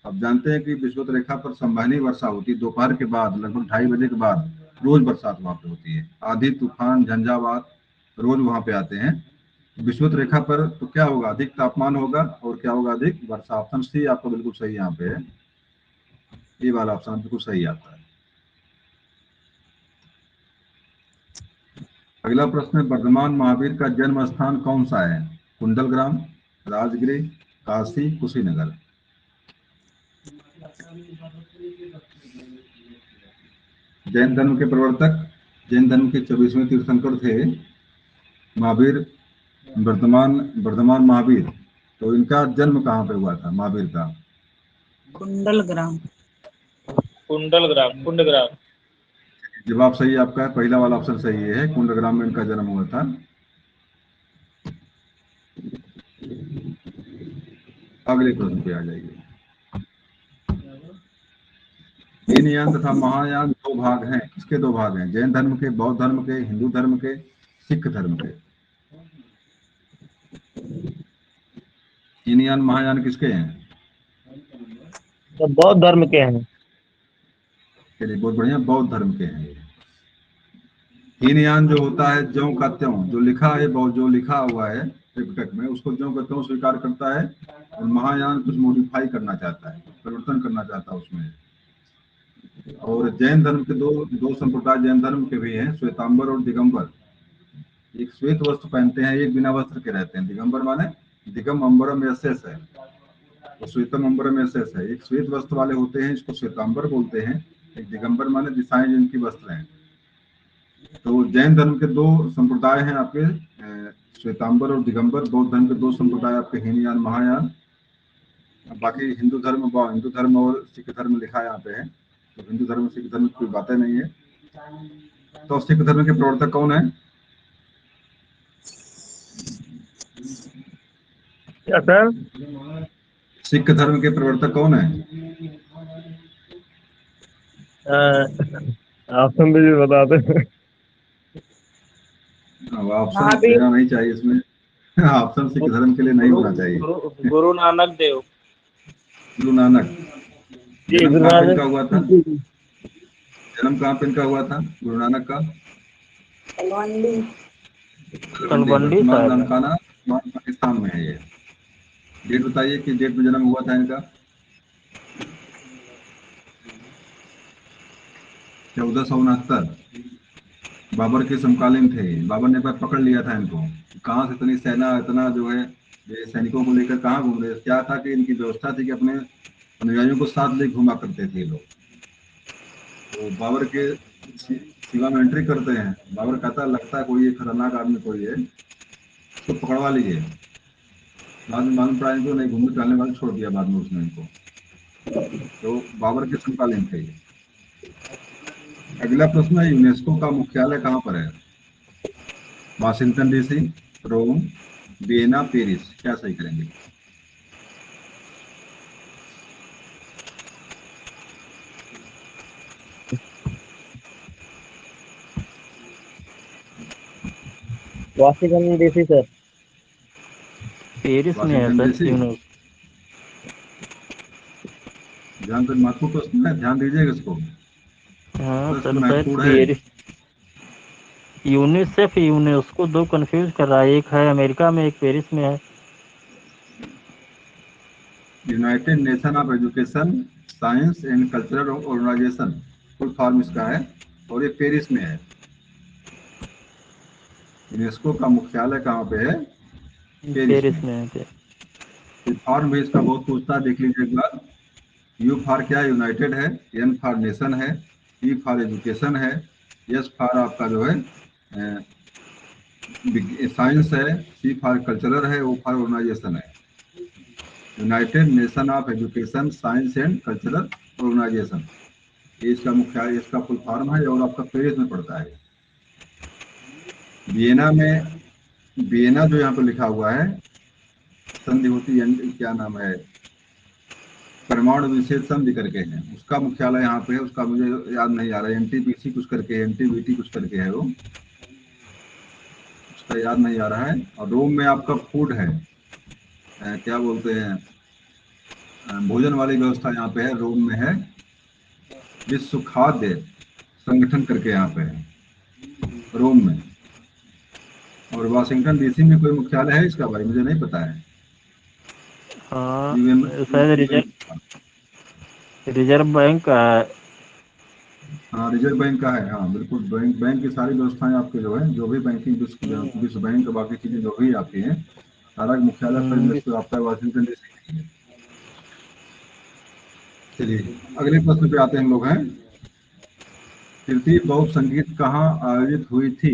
अब जानते हैं कि विषुवत रेखा पर संवहनी वर्षा होती है दोपहर के बाद, लगभग 2:30 बजे के बाद रोज बरसात वहां पे होती है। आंधी तूफान झंझावात रोज वहां पे आते हैं। विषुवत रेखा पर तो क्या होगा, अधिक तापमान होगा और क्या होगा, अधिक वर्षा। ऑप्शन सी आपको बिल्कुल सही यहाँ पे है, ये वाला ऑप्शन बिल्कुल सही आता है। अगला प्रश्न है, वर्धमान महावीर का जन्म स्थान कौन सा है? कुंडलग्राम, राजगृह, काशी, कुशीनगर। जैन धर्म के प्रवर्तक, जैन धर्म के 24वें तीर्थंकर थे महावीर, वर्धमान महावीर। तो इनका जन्म कहाँ पे हुआ था महावीर का? कुंडलग्राम। कुंडग्राम। जवाब सही आपका है, पहला वाला ऑप्शन सही है, कुंडग्राम में इनका जन्म हुआ था। अगले प्रश्न पे आ जाइए। हीनयान तथा महायान दो भाग हैं, किसके दो भाग हैं? जैन धर्म के, बौद्ध धर्म के, हिंदू धर्म के, सिख धर्म के। हीनयान महायान किसके हैं? तो बौद्ध धर्म के हैं। चलिए बहुत बढ़िया, बौद्ध धर्म के हैं। हीनयान जो होता है ज्यों का त्यों, जो लिखा है, जो लिखा हुआ है त्रिपिटक में, उसको ज्यों का त्यों स्वीकार करता है। और महायान कुछ मॉडिफाई करना चाहता है, परिवर्तन करना चाहता है उसमें। और जैन धर्म के दो संप्रदाय जैन धर्म के भी हैं, श्वेतांबर और दिगंबर। एक श्वेत वस्त्र पहनते हैं, एक बिना वस्त्र के रहते हैं। दिगंबर माने दिगम अंबरम यशेष है, तो श्वेतम अंबरम यशेष है। एक श्वेत वस्त्र वाले होते हैं, इसको श्वेतांबर बोलते हैं। एक दिगंबर माने दिशाएं जिनकी वस्त्र हैं। तो जैन धर्म के दो संप्रदाय हैं आपके, श्वेतांबर और दिगंबर। बौद्ध धर्म के दो संप्रदाय आपके, हीनयान महायान। बाकी हिंदू धर्म और सिख धर्म लिखा यहाँ पे है, तो हिंदू धर्म सिख धर्म की कोई बातें नहीं है। तो सिख धर्म के प्रवर्तक कौन है? क्या सर? सिख धर्म के प्रवर्तक कौन है? ऑप्शन भी बता दे। ऑप्शन देना नहीं चाहिए इसमें। ऑप्शन सिख धर्म के लिए नहीं होना चाहिए। गुरु नानक देव। गुरु नानक। जी, जन्म गुरु कहाँ पे नानक। इनका हुआ था? जन्म कहाँ पे इनका हुआ था गुरु नानक का? तलवंडी वर्तमान साहब। ननकाना पाकिस्तान में है ये। डेट बताइए कि डेट में जन्म हुआ था इनका। 1469। बाबर के समकालीन थे। बाबर ने एक बार पकड़ लिया था इनको, कहाँ से इतनी सेना, इतना जो है ये सैनिकों को लेकर कहाँ घूम रहे। क्या था कि इनकी व्यवस्था थी कि अपने अनुयायियों को साथ ले घुमा करते थे लोग। तो बाबर के सीमा में एंट्री करते हैं, बाबर कहता लगता है कोई खतरनाक आदमी कोई है, उसको पकड़वा लीजिए। बाद में मालूम पड़ा इनको नहीं, घूमने टहलने वाले छोड़ दिया बाद में उसने इनको। तो बाबर के समकालीन थे ये। अगला प्रश्न है, यूनेस्को का मुख्यालय कहाँ पर है? वाशिंगटन डीसी, रोम, वियना, पेरिस। क्या सही करेंगे? Washington DC sir. पेरिस में है वाशिंगटन सर डीसी। यूनेस्को। ध्यान तो महत्वपूर्ण प्रश्न है, ध्यान दीजिएगा इसको। हाँ प्रश्न सर, शायद महत्वपूर्ण है। पेरिस। यूनिसेफ यूनेस्को दो कंफ्यूज कर रहा है, एक है अमेरिका में, एक पेरिस में है। United Nation of Education, Science and Cultural Organisation full form इसका है, और ये पेरिस में है। यूनेस्को का मुख्यालय कहाँ पे है? पेरिस में है। फॉर्म भी इसका बहुत पूछता है, देख लीजिए एक बार। यू फॉर क्या? यूनाइटेड है। एन फॉर नेशन है। ई फॉर एजुकेशन है। एस फॉर आपका जो है साइंस है, सी फॉर कल्चरल है, ओ फॉर ऑर्गेनाइजेशन है। United Nation of Education Science and Cultural Organisation, ये इसका मुख्यालय, इसका फुल फॉर्म है और आपका पेरिस में पड़ता है। वियना जो यहाँ पे लिखा हुआ है संधि होती है, क्या नाम है, परमाणु विशेष संधि करके है, उसका मुख्यालय यहाँ पे है। उसका मुझे याद नहीं आ रहा है, एनटीपीसी कुछ करके है, एनटीबीटी कुछ करके है, वो उसका याद नहीं आ रहा है। और रोम में आपका फूड है, क्या बोलते हैं, भोजन वाली व्यवस्था यहाँ पे है, रोम में है। विश्व खाद्य संगठन करके यहाँ पे है रोम में। और वाशिंगटन डीसी में कोई मुख्यालय है इसका भाई, मुझे नहीं पता है। हाँ UN शायद रिजर्व बैंक का है। हाँ रिजर्व बैंक का है, हाँ बिल्कुल। बैंक की सारी व्यवस्थाएं आपके जो है, जो भी बैंकिंग विश्व बैंक बाकी चीजें जो भी आपकी हैं, सारा मुख्यालय तो आपका वाशिंगटन डीसी है। चलिए अगले प्रश्न पे आते हैं हम लोग हैं। तृतीय बौद्ध संगीत कहाँ आयोजित हुई थी?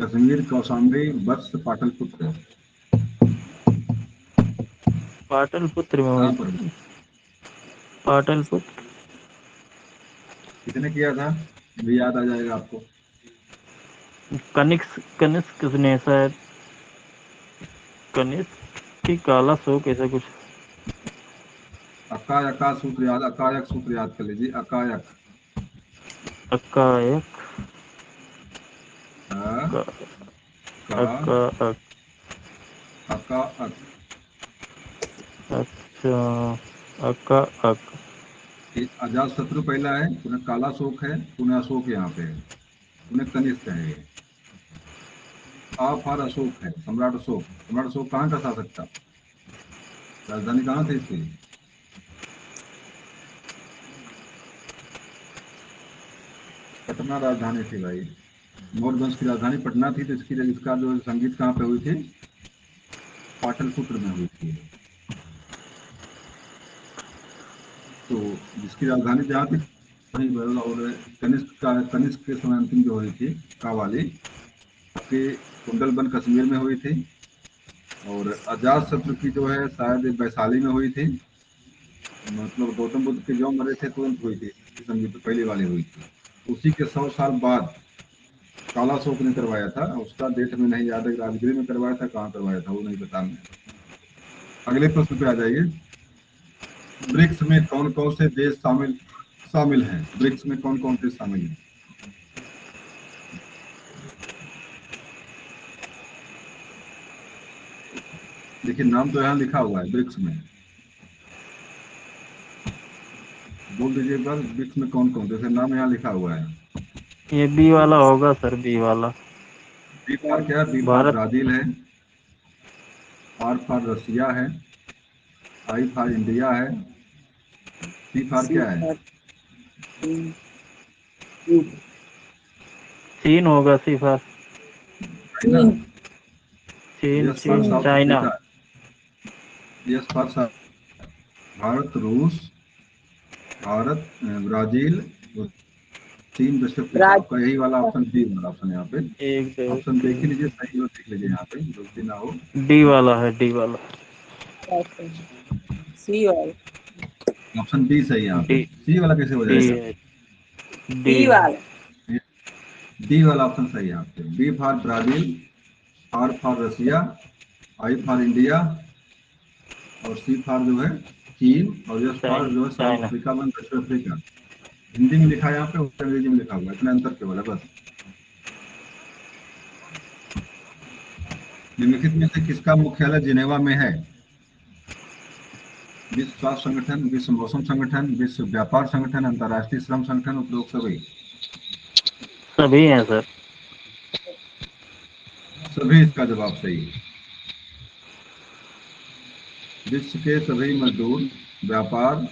कश्मीर, कौशाम्बी, वत्स, पाटलिपुत्र। पाटलिपुत्र में कहाँ हुई पर? थी। पाटलिपुत्र। किसने किया था? भी याद आ जाएगा आपको। कनिष्क ने शायद, कनिष्क की काला शोक ऐसा कुछ। अकायक सूत्र याद कर लीजिए। अकायक अकायक अ, का का अकायक। अकाअक। अच्छा अकायक। अजात शत्रु पहला है, पुनः काला शोक है, पुनः अशोक यहाँ पे है, पुनः कनिष्क है। ये आ फॉर अशोक है, सम्राट अशोक। सम्राट अशोक कहाँ का शासक था? राजधानी कहाँ थी इसकी? पटना राजधानी थी भाई। मौर्य वंश की राजधानी पटना थी, तो इसका जो संगीत कहाँ पे हुई थी? पाटलिपुत्र में हुई थी। तो जिसकी राजधानी जहाँ थी वहीं पर, और कनिष्क के समय अंतिम जो हुई थी का वाली आपके कुंडलबन कश्मीर में हुई थी। और अजात शत्रु की जो है शायद वैशाली में हुई थी, मतलब गौतम बुद्ध के जो मरे थे तुरंत हुई थी संगीत, पहली वाली हुई थी। उसी के 100 साल बाद काला शोक ने करवाया था, उसका डेट में नहीं याद है, राजगीर में करवाया था, कहाँ करवाया था वो नहीं पता मैं। अगले प्रश्न पे आ जाइए। ब्रिक्स में कौन कौन से देश शामिल हैं? ब्रिक्स में कौन कौन से शामिल हैं? देखिए नाम तो यहाँ लिखा हुआ है ब्रिक्स में, बोल दीजिए एक बार, ब्रिक्स में कौन कौन, जैसे नाम यहाँ लिखा हुआ है। ये बी वाला होगा सर, बी वाला। बी फॉर क्या है? B for Bharat. ब्राजील है, आर फॉर रसिया है, आई फॉर इंडिया है, सी फॉर क्या है? चीन होगा सिफर। चाइना। चीन यस फॉर चीन south China. Africa. Yes for Bharat, रूस, ब्राजील, चीन, वेस्ट अफ्रीका। आपका यही वाला ऑप्शन बी वाला ऑप्शन है यहाँ पे। एक दो ऑप्शन देख ही तीन। लीजिए, सही हो देख लीजिए यहाँ पे, गलती ना हो। डी वाला है, डी वाला। सी वाला। ऑप्शन बी सही है यहाँ पे। डी। सी वाला कैसे हो डी जाएगा? है। डी डी है। वाला। डी वाला ऑप्शन सही है यहाँ पे। B for Brazil, R for Russia, I for India, और सी फॉर जो है चीन, और एस फॉर जो है South China. Africa one West Africa. Hindi में लिखा है यहाँ पे, अंग्रेजी में लिखा हुआ है, इतना अंतर केवल है बस। निम्नलिखित में से किसका मुख्यालय जिनेवा में है? विश्व स्वास्थ्य संगठन, विश्व मौसम संगठन, विश्व व्यापार संगठन, अंतर्राष्ट्रीय श्रम संगठन, उपरोक्त सभी। सभी हैं सर। सभी इसका जवाब सही है। विश्व के सभी मजदूर व्यापार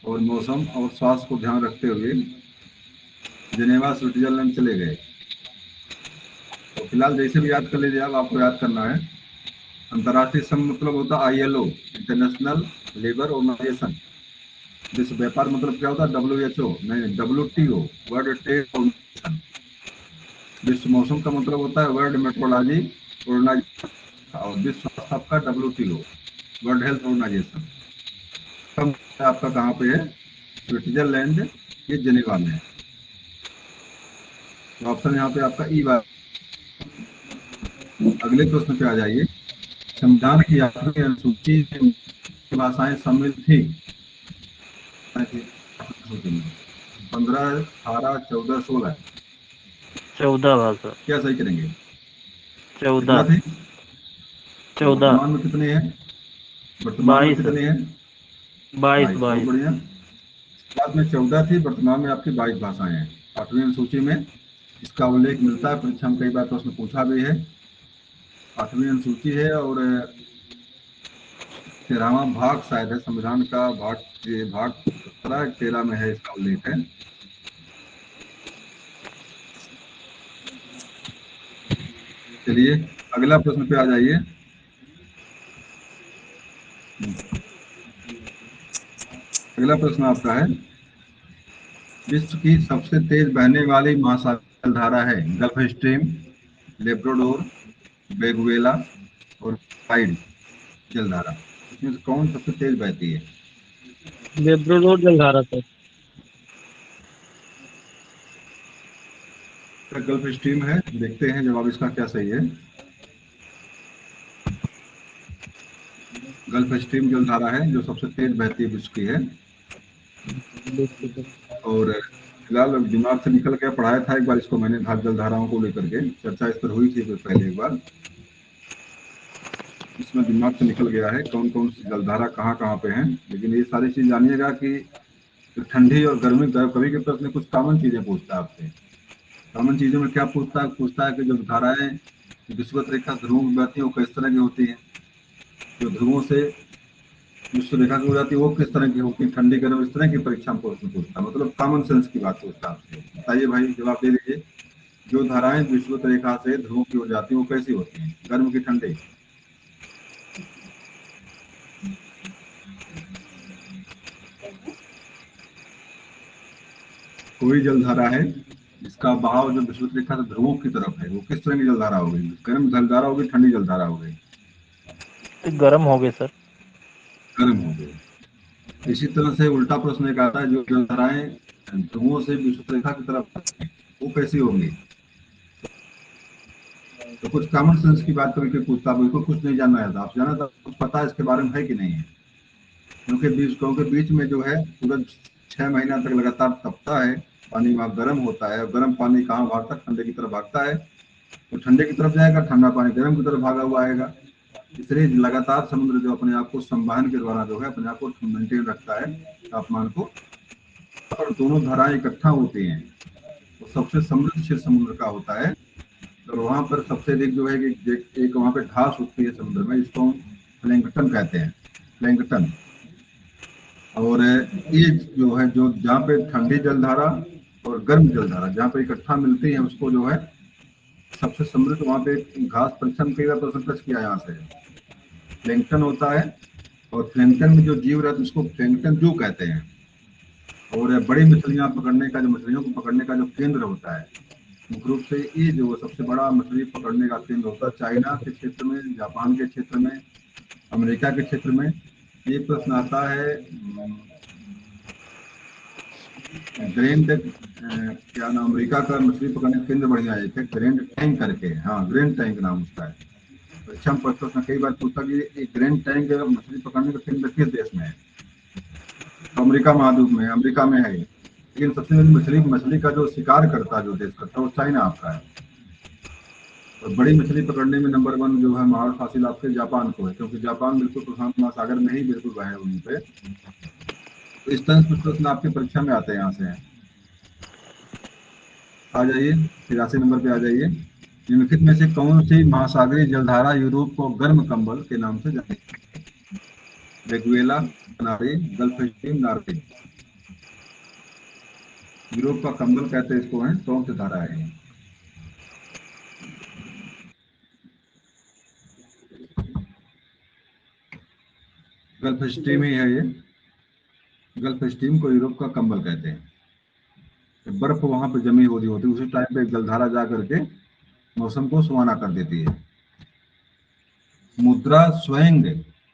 और मौसम और स्वास्थ्य को ध्यान रखते हुए जिनेवा स्विट्जरलैंड चले गए। तो फिलहाल जैसे भी याद कर लीजिए, आप आपको याद करना है। अंतर्राष्ट्रीय श्रम मतलब होता है ILO, इंटरनेशनल लेबर ऑर्गेनाइजेशन। विश्व व्यापार मतलब क्या होता है? WHO नहीं, WTO, वर्ल्ड ट्रेड ऑर्गेनाइजेशन। विश्व मौसम का मतलब होता है वर्ल्ड मेट्रोलॉजी ऑर्गेनाइजेशन, और विश्व स्वास्थ्य आपका WTO, वर्ल्ड हेल्थ ऑर्गेनाइजेशन। आपका कहाँ पे है? स्विट्जरलैंड, ये जेनेवा में है। तो ऑप्शन यहाँ पे आपका ई बार। अगले प्रश्न पे आ जाइए। संविधान की आठवीं अनुसूची में भाषाएं सम्मिलित थी 15, 18, 14, 16, 14 भाषा, क्या सही करेंगे? 14, कितना थी? 14, वर्तमान में कितने हैं? वर्तमान में 22, कितने हैं? 22, 22, बहुत 22। बढ़िया। बाद में 14 थी, वर्तमान में आपकी 22 भाषाएं हैं। आठवीं अनुसूची में इसका उल्लेख मिलता है, परीक्षा में कई बार प्रश्न पूछा भी है। आठवीं अनुसूची है और 13वां भाग शायद है संविधान का, भाग 17, 13 में है इसका उल्लेख है। चलिए अगला प्रश्न पे आ जाइए। अगला प्रश्न आपका है, विश्व की सबसे तेज बहने वाली महासागर धारा है गल्फ स्ट्रीम, लेब्राडोर, वेगुएला और टाइड जलधारा। इसमें से कौन सबसे तेज बहती है? लेब्राडोर जलधारा सर। गल्फ स्ट्रीम है, देखते हैं जवाब इसका क्या सही है। गल्फ स्ट्रीम जलधारा है जो सबसे तेज बहती है विश्व की है। और फिलहाल दिमाग से निकल गया, पढ़ाया था एक बार इसको मैंने, भाग जलधाराओं को लेकर के चर्चा इस पर हुई थी पहले एक बार। इसमें दिमाग से निकल गया है कौन कौन सी जलधारा कहाँ कहाँ पे है। लेकिन ये सारी चीज जानिएगा कि ठंडी और गर्मी कभी के प्रश्न कुछ कॉमन चीजें पूछता है आपसे। कॉमन चीजों में क्या पूछता है कि जो धाराएं विषुवत रेखा ध्रुवों में बहती है वो किस तरह की होती है, जो ध्रुवों से विश्व रेखा की हो जाती है वो किस तरह की होती है, ठंडी गर्म, इस तरह की परीक्षा में प्रश्न पूछता है, मतलब कॉमन सेंस की बात पूछता है आपसे। बताइए भाई, जवाब दे दीजिए। जो धाराएं विषुवत रेखा से ध्रुवों की हो जाती है वो कैसी होती हैं, गर्म की ठंडी? कोई जलधारा है जिसका बहाव जो विषुवत रेखा से ध्रुवों की तरफ है, वो किस तरह की जलधारा होगी? गर्म जलधारा होगी, ठंडी जलधारा होगी? तो गर्म हो गए सर। गर्म होगी। इसी तरह से उल्टा प्रश्न एक आता है, जो जलधाराएं ध्रुवों से विषुवत रेखा की तरफ है, वो कैसी होंगी? तो कुछ कॉमन सेंस की बात करके पूछता, बिल्कुल कुछ नहीं जानना है, आप जाना था कुछ पता है इसके बारे में है कि नहीं है? क्योंकि बीच में जो है सूरज 6 महीना तक लगातार तपता है, पानी वहाँ गर्म होता है, और गर्म पानी कहाँ भागता है? ठंडे की तरफ भागता है। तो ठंडे की तरफ जाएगा, ठंडा पानी गर्म की तरफ भागा हुआ आएगा। इसलिए लगातार समुद्र जो अपने आप को संवहन के द्वारा जो है अपने आप को मेंटेन रखता है तापमान को। और दोनों धाराएं इकट्ठा होती हैं तो सबसे समृद्ध क्षेत्र समुद्र का होता है। और वहां पर सबसे अधिक जो है कि एक वहां पे घास उगती है समुद्र में, जिसको हम प्लैंकटन कहते हैं, प्लैंकटन। और ये जो है, जो जहाँ पे ठंडी जलधारा और गर्म जलधारा जहाँ पे इकट्ठा मिलती है उसको जो है सबसे समृद्ध, वहाँ पे घास परिश्रम कई बार प्रश्न टच किया यहाँ से, प्लैंकटन होता है। और प्लैंकटन में जो जीव रहते हैं उसको प्लैंकटन जू कहते हैं। और बड़ी मछलियां पकड़ने का, जो मछलियों को पकड़ने का जो केंद्र होता है, मुख्य रूप से ये जो सबसे बड़ा मछली पकड़ने का केंद्र होता है चाइना के क्षेत्र में, जापान के क्षेत्र में, अमेरिका के क्षेत्र में। ये प्रश्न आता है ग्रैंड क्या नाम, अमेरिका का मछली पकड़ने का केंद्र बढ़िया है, ग्रैंड टैंक करके, हाँ ग्रैंड टैंक नाम उसका है। परीक्षा में प्रश्न कई बार पूछता कि ये ग्रैंड टैंक मछली पकड़ने का केंद्र किस देश में है? तो अमेरिका महाद्वीप में, अमेरिका में है। लेकिन सबसे बड़ी मछली मछली का जो शिकार करता है, जो देश करता है, वो चाइना आपका है। और बड़ी मछली पकड़ने में नंबर 1 जो है महारत हासिल आपके जापान को है, क्योंकि जापान बिल्कुल प्रशांत महासागर में ही बिल्कुल बहे वहीं पे। तो इस तरह से कुछ प्रश्न आपकी परीक्षा में आते हैं यहाँ से। आ जाइए 83 नंबर पे आ जाइए। निम्नलिखित में से कौन सी महासागरीय जलधारा यूरोप को गर्म कंबल के नाम से जानी? वेगुएला, कनारी, गल्फ स्ट्रीम, नॉर्वे। यूरोप का कंबल कहते हैं इसको, है कौन सी धारा है? गल्फ स्ट्रीम ही है ये। गल्फ स्ट्रीम को यूरोप का कंबल कहते हैं। बर्फ वहां पे जमी होती होती, उसी टाइम पे जलधारा जा करके मौसम को सुहाना कर देती है। मुद्रा स्वयं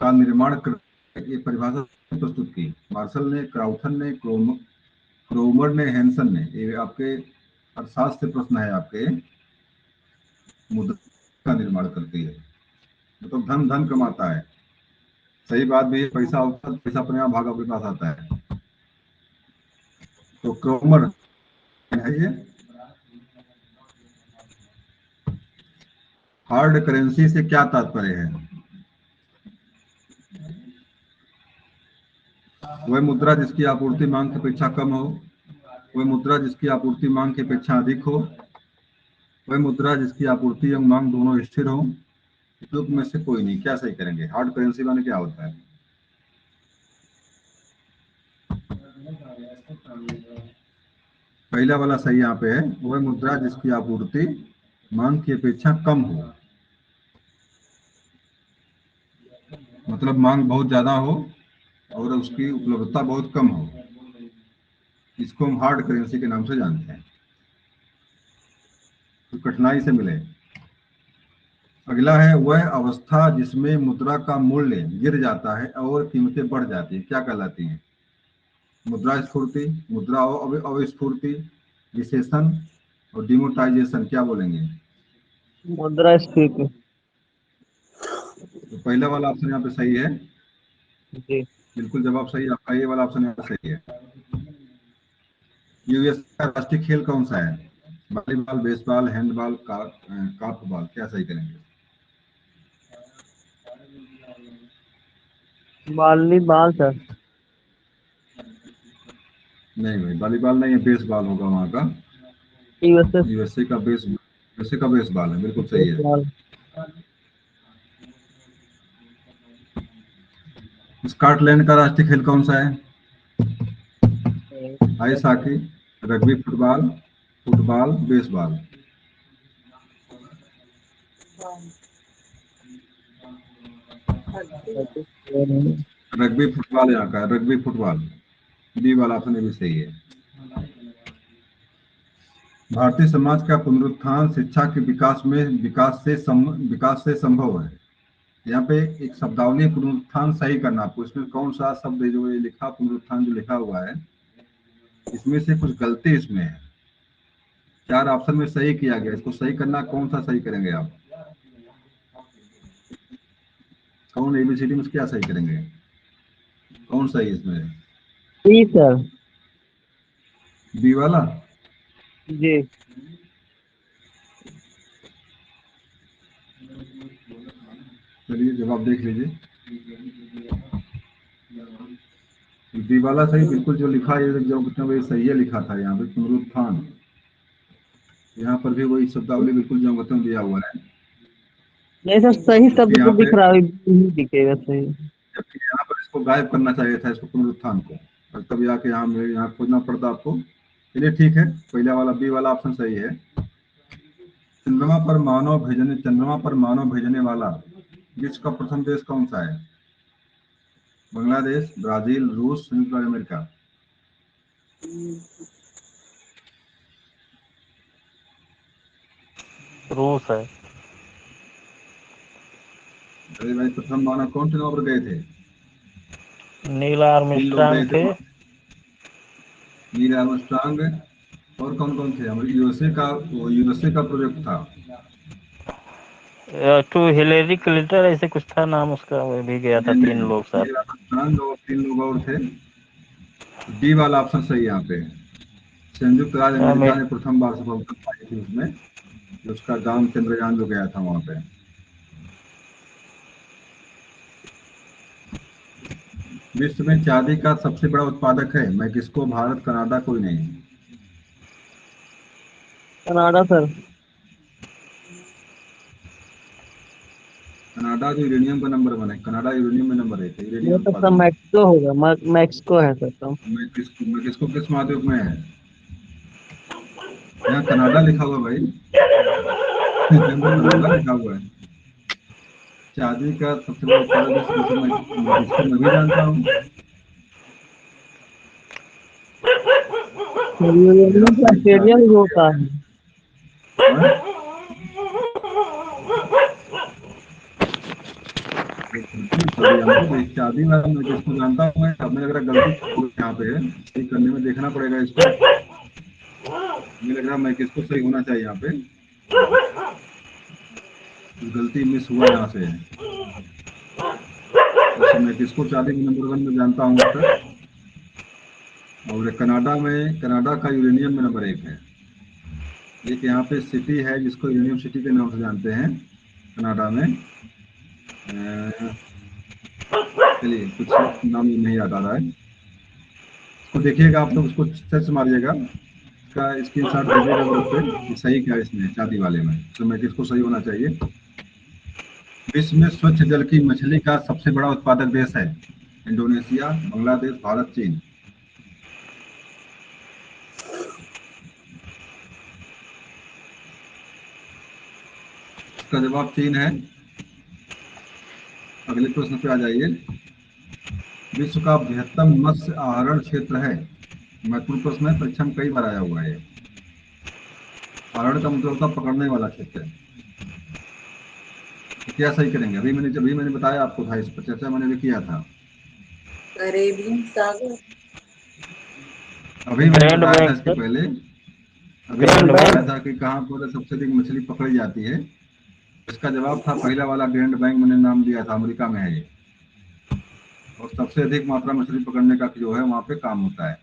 का निर्माण कर ये परिभाषा प्रस्तुत की। मार्शल ने, क्राउथन ने, क्रोमर ने, हैंसन ने। ये आपके अर्थशास्त्र से प्रश्न है आपके। मुद्रा का निर्माण करती है मतलब धन धन कमाता है। सही बात भी है, पैसा होता है, पैसा अपने आप भाग आपके पास आता है। तो क्रोमर है ये। हार्ड करेंसी से क्या तात्पर्य है? वह मुद्रा जिसकी आपूर्ति मांग की अपेक्षा कम हो, वह मुद्रा जिसकी आपूर्ति मांग की अपेक्षा अधिक हो, वह मुद्रा जिसकी आपूर्ति एवं मांग दोनों स्थिर हो। उपयुक्त में से कोई नहीं। क्या सही करेंगे? हार्ड करेंसी माने क्या होता है? पहला वाला सही यहाँ पे है। वह मुद्रा जिसकी आपूर्ति मांग की अपेक्षा कम हो, मतलब मांग बहुत ज्यादा हो और उसकी उपलब्धता बहुत कम हो। इसको हम हार्ड करेंसी के नाम से जानते हैं, तो कठिनाई से मिले। अगला है वह अवस्था जिसमें मुद्रा का मूल्य गिर जाता है और कीमतें बढ़ जाती है, क्या कहलाती है? मुद्रा स्फूर्ति, मुद्रा अविस्फूर्ति, रिसेशन और डिमोटाइजेशन। क्या बोलेंगे? मुद्रास्फीति। तो पहला वाला ऑप्शन यहाँ पे सही है, जी। बिल्कुल जवाब सही है आपका। ये वाला ऑप्शन यहाँ पे सही है। यूएस का राष्ट्रीय खेल कौन सा है? Volleyball, baseball, handball, korfball. क्या सही करेंगे? Volleyball sir. नहीं भाई, वॉलीबॉल नहीं है, बेसबॉल होगा वहाँ का। यूएसए। यूएसए का बेसबॉल है, बिल्कुल सही है। बेसबॉल। स्कॉटलैंड का राष्ट्रीय खेल कौन सा है? Ice hockey, rugby, football, baseball. Rugby football यहाँ का है, रग्बी फुटबॉल। बी वाला ऑप्शन भी सही है। भारतीय समाज का पुनरुत्थान शिक्षा के विकास से संभव है। यहाँ पे एक शब्दावली पुनरुत्थान सही करना आपको। इसमें कौन सा शब्द जो ये लिखा, पुनरुत्थान जो लिखा हुआ है, इसमें से कुछ गलती इसमें है। 4 ऑप्शन में सही किया गया, इसको सही करना। कौन सा सही करेंगे आप? कौन एबीसीडी में क्या सही करेंगे? कौन सही इसमें? जी सर। बी वाला। जी। चलिए जवाब देख लीजिए। बी वाला सही, बिल्कुल जो लिखा है जो वही सही है लिखा था यहाँ पे, पुनरुत्थान। यहाँ पर भी वही शब्दावली बिल्कुल जो दिया हुआ है। नहीं सर, सही शब्द यहाँ तो पे दिख रहा है, नहीं दिखेगा सही। जबकि यहाँ पर इसको गायब करना चाहिए था, इसको पुनरुत्थान को, और तभी आके यहाँ खोजना पड़ता आपको। चलिए ठीक है, पहला वाला बी वाला ऑप्शन सही है। चंद्रमा पर मानव भेजने वाला विश्व का प्रथम देश कौन सा है? बांग्लादेश, ब्राजील, रूस, संयुक्त राज्य अमेरिका। रूस है। अरे भाई, प्रथम मानव कौन से नंबर पर गए थे? नील 3 लोग गए आर्मस्ट्रांग थे। थे। Neil Armstrong. और कौन कौन थे? हमारे यूएसए का प्रोजेक्ट था। टू हिलेरी क्लिंटन ऐसे कुछ था नाम उसका, वो भी गया था। 3 लोग सर। नील आर्मस्ट्रांग और 3 लोग और थे। डी वाला ऑप्शन सही है यहाँ पे। संयुक्त राज्य अमेरिका ने प्रथम बार सफलता पाई थी उसमें, उसका गांव चंद्रयान जो गया था वहां पे। विश्व में चांदी का सबसे बड़ा उत्पादक है मैक्सिको, भारत, कनाडा, कोई नहीं। Canada sir. कनाडा जो यूरेनियम का नंबर 1 है, कनाडा यूरेनियम में नंबर 1 है, ये यूरेनियम तो सब उत्पादन में। मैक्सिको होगा, मैक्सिको है सर तो। मैक्सिको किस महाद्वीप में है? यहाँ कनाडा लिखा हुआ भाई। कनाडा लिखा हुआ है। चांदी का सबसे बड़ा उत्पादक विश्व में मैक्सिको, मैं भी जानता हूँ। यूरेनियम का स्टेडियम जो होता है हाँ? अभी हमको तो एक शादी वाला मैं जिसको जानता हूँ मैं, अब मुझे लग रहा है गलती यहाँ पे है, सही करने में देखना पड़ेगा इसको। मुझे लग रहा है मैं किसको सही होना चाहिए यहाँ पे, गलती मिस हुआ यहाँ से। वैसे मैं किसको शादी में नंबर 1 में जानता हूँ अब तक, और कनाडा का यूरेनियम में नंबर 1 है। एक यहाँ पे सिटी है जिसको यूरेनियम सिटी के नाम से जानते हैं कनाडा में। चलिए कुछ नाम नहीं याद आ रहा है, इसको देखिएगा आप लोग, उसको सर्च मारिएगा, इसका स्क्रीनशॉट भेजिएगा ग्रुप पे कि सही क्या है इसमें शादी वाले में, तो मैं किसको सही होना चाहिए। विश्व में स्वच्छ जल की मछली का सबसे बड़ा उत्पादक देश है इंडोनेशिया, बांग्लादेश, भारत, चीन। इसका जवाब चीन है। अगले प्रश्न पे आ जाइए। विश्व का बृहत्तम मत्स्य आहरण क्षेत्र है, महत्वपूर्ण प्रश्न है, परीक्षा में कई बार आया हुआ है। आहरण का मतलब होता है पकड़ने वाला क्षेत्र। तो क्या सही करेंगे, अभी मैंने बताया आपको था, इस पर चर्चा मैंने भी किया था। अरेबियन सागर। अभी मैंने ग्रैंड बताया था बैंक इसके सर, पहले, अभी मैंने ग्रैंड बताया बैंक। था कि कहाँ पर सबसे अधिक मछली पकड़ी जाती है। इसका जवाब था पहला वाला ग्रैंड बैंक, मैंने नाम दिया था, अमेरिका में है ये। और सबसे अधिक मात्रा मछली पकड़ने का जो है वहाँ पे काम होता है।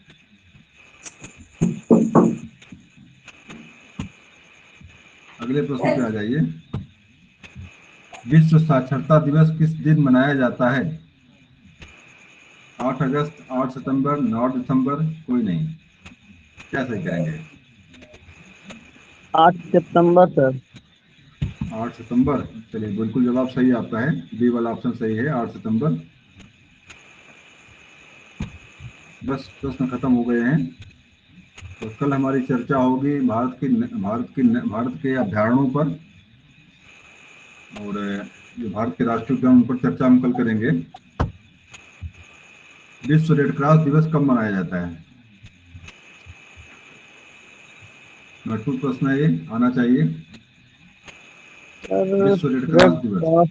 अगले प्रश्न पे आ जाइए। विश्व साक्षरता दिवस किस दिन मनाया जाता है? 8 अगस्त, 8 सितंबर, 9 दिसंबर, कोई नहीं। क्या सही करेंगे? 8 सितंबर सर। 8 सितंबर, चलिए बिल्कुल जवाब सही है आपका है, बी वाला ऑप्शन सही है, 8 सितंबर। बस प्रश्न खत्म हो गए हैं। तो कल हमारी चर्चा होगी भारत के अभ्यारण्यों पर, और जो भारत के राष्ट्रीय उद्यान उन पर चर्चा हम कल करेंगे। विश्व रेड क्रॉस दिवस कब मनाया जाता है? महत्वपूर्ण प्रश्न है, ये आना चाहिए। सर विश्व रेड रेड क्रॉस दिवस क्रॉस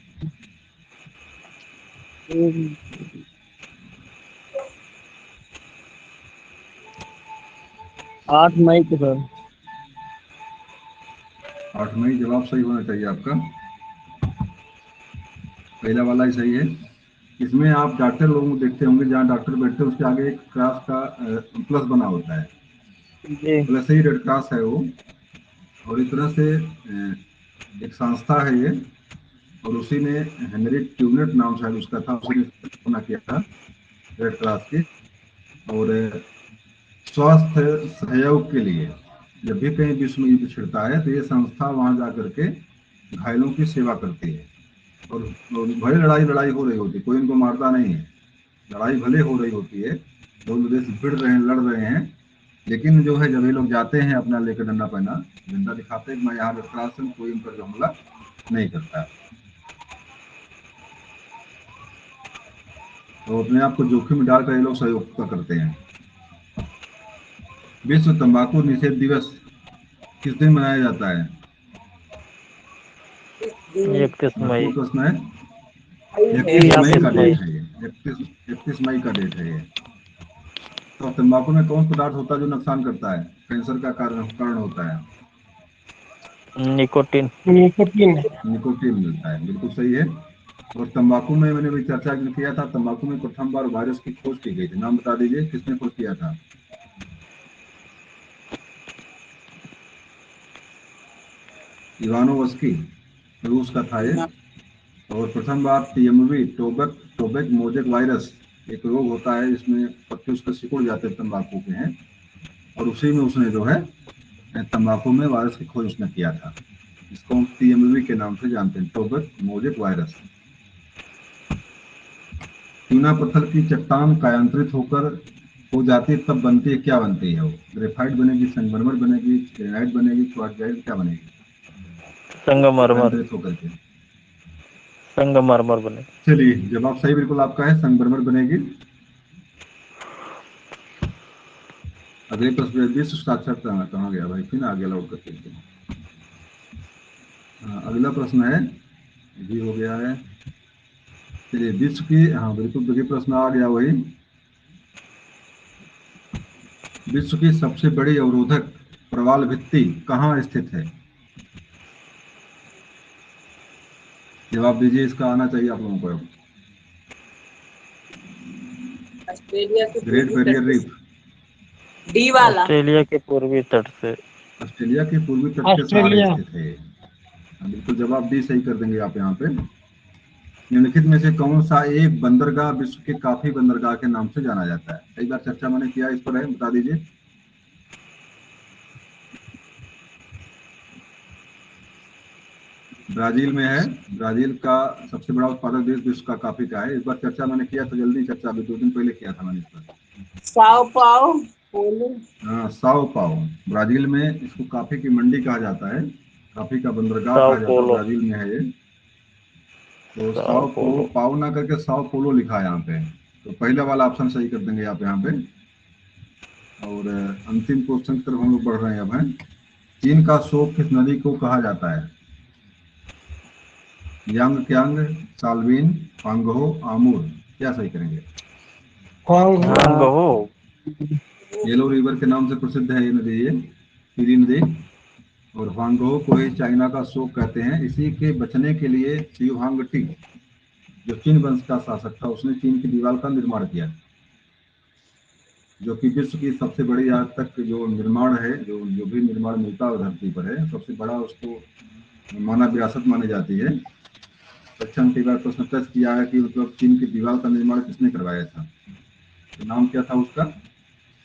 8 मई को सर। 8 मई जवाब सही होना चाहिए आपका, पहला वाला ही सही है। इसमें आप डॉक्टर लोगों को देखते होंगे, जहाँ डॉक्टर बैठते हैं उसके आगे एक क्रॉस का प्लस बना होता है, जी वैसे ही रेड क्रॉस है वो। और इस तरह से एक संस्था है ये, और उसी ने हेनरी ट्यूबनेट नाम शायद उसका था, उसी ने स्थापना किया था रेड क्रॉस की। और स्वास्थ्य सहयोग के लिए जब भी कहीं विश्व में युद्ध छिड़ता है तो ये संस्था वहां जा करके घायलों की सेवा करती है। और भले लड़ाई हो रही होती है, कोई इनको मारता नहीं है, लड़ाई भले हो रही होती है, दोनों देश भिड़ रहे हैं, लड़ रहे हैं, लेकिन जो है जब ये लोग जाते हैं अपना लेकर डंडा पहना, झंडा दिखाते हैं मैं यहाँ रेड क्रॉस हूं, कोई उन पर जो हमला नहीं करता। तो अपने आप को जोखिम में डालकर ये लोग सहयोग करते हैं। विश्व तंबाकू निषेध दिवस किस दिन मनाया जाता है? 31 मई। महत्वपूर्ण प्रश्न है, 31 मई 31 का मई। डेट है ये, 31 मई का डेट है ये। तो तंबाकू में कौन पदार्थ होता है जो नुकसान करता है, कैंसर का कारण होता है? निकोटिन। निकोटीन मिलता है, बिल्कुल सही है। और तंबाकू में मैंने भी चर्चा किया था, तंबाकू में प्रथम बार वायरस की खोज की गई थी, नाम बता दीजिए किसने खोज किया था? इवानोवस्की, रूस का था ये। और प्रथम बार टीएमवी, टोबैक मोजेक वायरस, एक रोग होता है इसमें पत्ते उसके सिकुड़ जाते हैं तंबाकू के हैं, और उसी में उसने जो है तंबाकू में वायरस की खोज उसने किया था। इसको हम टीएमवी के नाम से जानते हैं, टोबैक मोजेक वायरस। चूना पत्थर की चट्टान कायांतरित होकर हो जाती है, तब बनती है, क्या बनती है वो? ग्रेफाइट बनेगी, संगमरमर बनेगी, ग्रेनाइट बनेगी, क्वार्टजाइट, क्या बनेगी संगमरमर। कायांतरित होकर के? संगमरमर बने। चलिए जवाब सही बिल्कुल आपका है, संगमरमर बनेगी। अगले प्रश्न में विश्व साक्षरता कहाँ गया भाई, फिर आगे लौट करके अगला प्रश्न है, ये भी हो गया है। चलिए विश्व की, हाँ बिल्कुल देखिए प्रश्न आ गया वही, विश्व की सबसे बड़ी अवरोधक प्रवाल भित्ति कहाँ स्थित है? जवाब दीजिए, इसका आना चाहिए आप लोगों को। ऑस्ट्रेलिया के ग्रेट पूर्वी बैरियर तट रीफ से। डी वाला। ऑस्ट्रेलिया के पूर्वी तट से। ऑस्ट्रेलिया के पूर्वी तट के सहारे ऑस्ट्रेलिया। स्थित है। बिल्कुल जवाब डी सही कर देंगे आप यहाँ पे। निम्नलिखित में से कौन सा एक बंदरगाह विश्व के काफी बंदरगाह के नाम से जाना जाता है? कई बार चर्चा मैंने किया इस पर है, बता दीजिए। ब्राजील में है। ब्राजील का सबसे बड़ा उत्पादक देश विश्व का कॉफी का है। इस बार चर्चा मैंने किया था, जल्दी चर्चा अभी 2 दिन पहले किया था मैंने इस पर। साओ पाओ पोलो। हाँ साओ पाओ, ब्राजील में इसको कॉफी की मंडी कहा जाता है, कॉफी का बंदरगाह साओ कहा जाता है, पोलो। ब्राजील में है ये। तो साओ पोलो। पाओ ना करके साओ पोलो लिखा है यहाँ पे, तो पहला वाला ऑप्शन सही कर देंगे आप यहाँ पे। और अंतिम क्वेश्चन की तरफ हम लोग बढ़ रहे हैं अब हैं। चीन का शोक किस नदी को कहा जाता है? यांग क्यांग, साल्विन, पांगहो, आमूर, क्या सही करेंगे? हांगहो। येलो रिवर के नाम से प्रसिद्ध है ये नदी, ये पीली नदी। और हांगहो को ही चाइना का शोक कहते हैं। इसी के बचने के लिए शी हुआंगटी, जो चीन वंश का शासक था, उसने चीन की दीवार का निर्माण किया, जो कि विश्व की सबसे बड़ी आज तक जो निर्माण है, जो भी निर्माण मिलता है धरती पर है, सबसे बड़ा उसको मानव विरासत मानी जाती है। कक्षा में कई बार प्रश्न टच किया है कि मतलब चीन की दीवार का निर्माण किसने करवाया था, तो नाम क्या था उसका?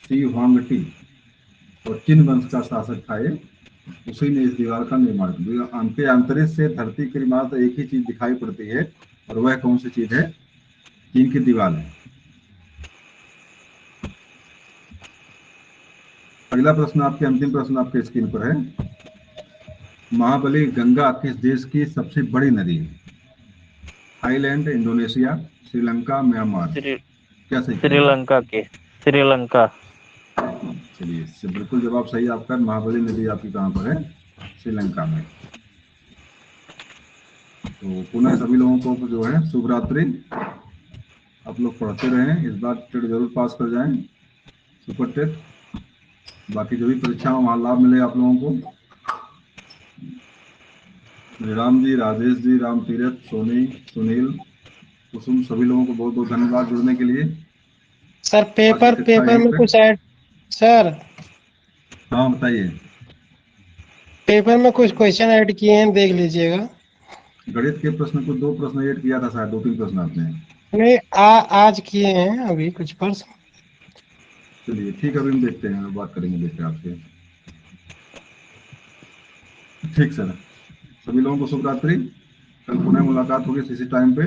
शी हुआंगटी। और चीन वंश का शासक था ये, उसी ने इस दीवार का निर्माण किया। अंतरिक्ष से धरती की मात्र एक ही चीज दिखाई पड़ती है, और वह कौन सी चीज है? चीन की दीवार है। अगला प्रश्न आपके, अंतिम प्रश्न आपके स्क्रीन पर है। महाबली गंगा किस देश की सबसे बड़ी नदी है? थाईलैंड, इंडोनेशिया, श्रीलंका, म्यांमार, क्या सही करेंगे? श्रीलंका के। श्रीलंका। चलिए इससे बिल्कुल जवाब सही आपका। महाबली नदी आपकी कहाँ पर है? श्रीलंका में। तो पुनः सभी लोगों को जो है शुभ रात्रि। आप लोग पढ़ते रहें, इस बार टेट जरूर पास कर जाएं, सुपर टेट। बाकी जो भी परीक्षा हो वहाँ लाभ मिले आप लोगों को। राम जी, राजेश जी, राम तीरथ, सोनी, सुनील, कुसुम, सभी लोगों को बहुत बहुत धन्यवाद जुड़ने के लिए। सर पेपर आज की कक्षा यहीं में पे। कुछ ऐड, सर हाँ बताइए। पेपर में कुछ क्वेश्चन ऐड किए हैं, देख लीजिएगा। गणित के प्रश्न को 2 प्रश्न ऐड किया था शायद, 2-3 प्रश्न आपने। नहीं आज किए हैं अभी कुछ प्रश्न। चलिए ठीक है, अभी हम देखते हैं, बात करेंगे, देखते हैं आपसे। ठीक सर, सभी लोगों को शुभ रात्रि। कल पुनः मुलाकात होगी इसी टाइम पे।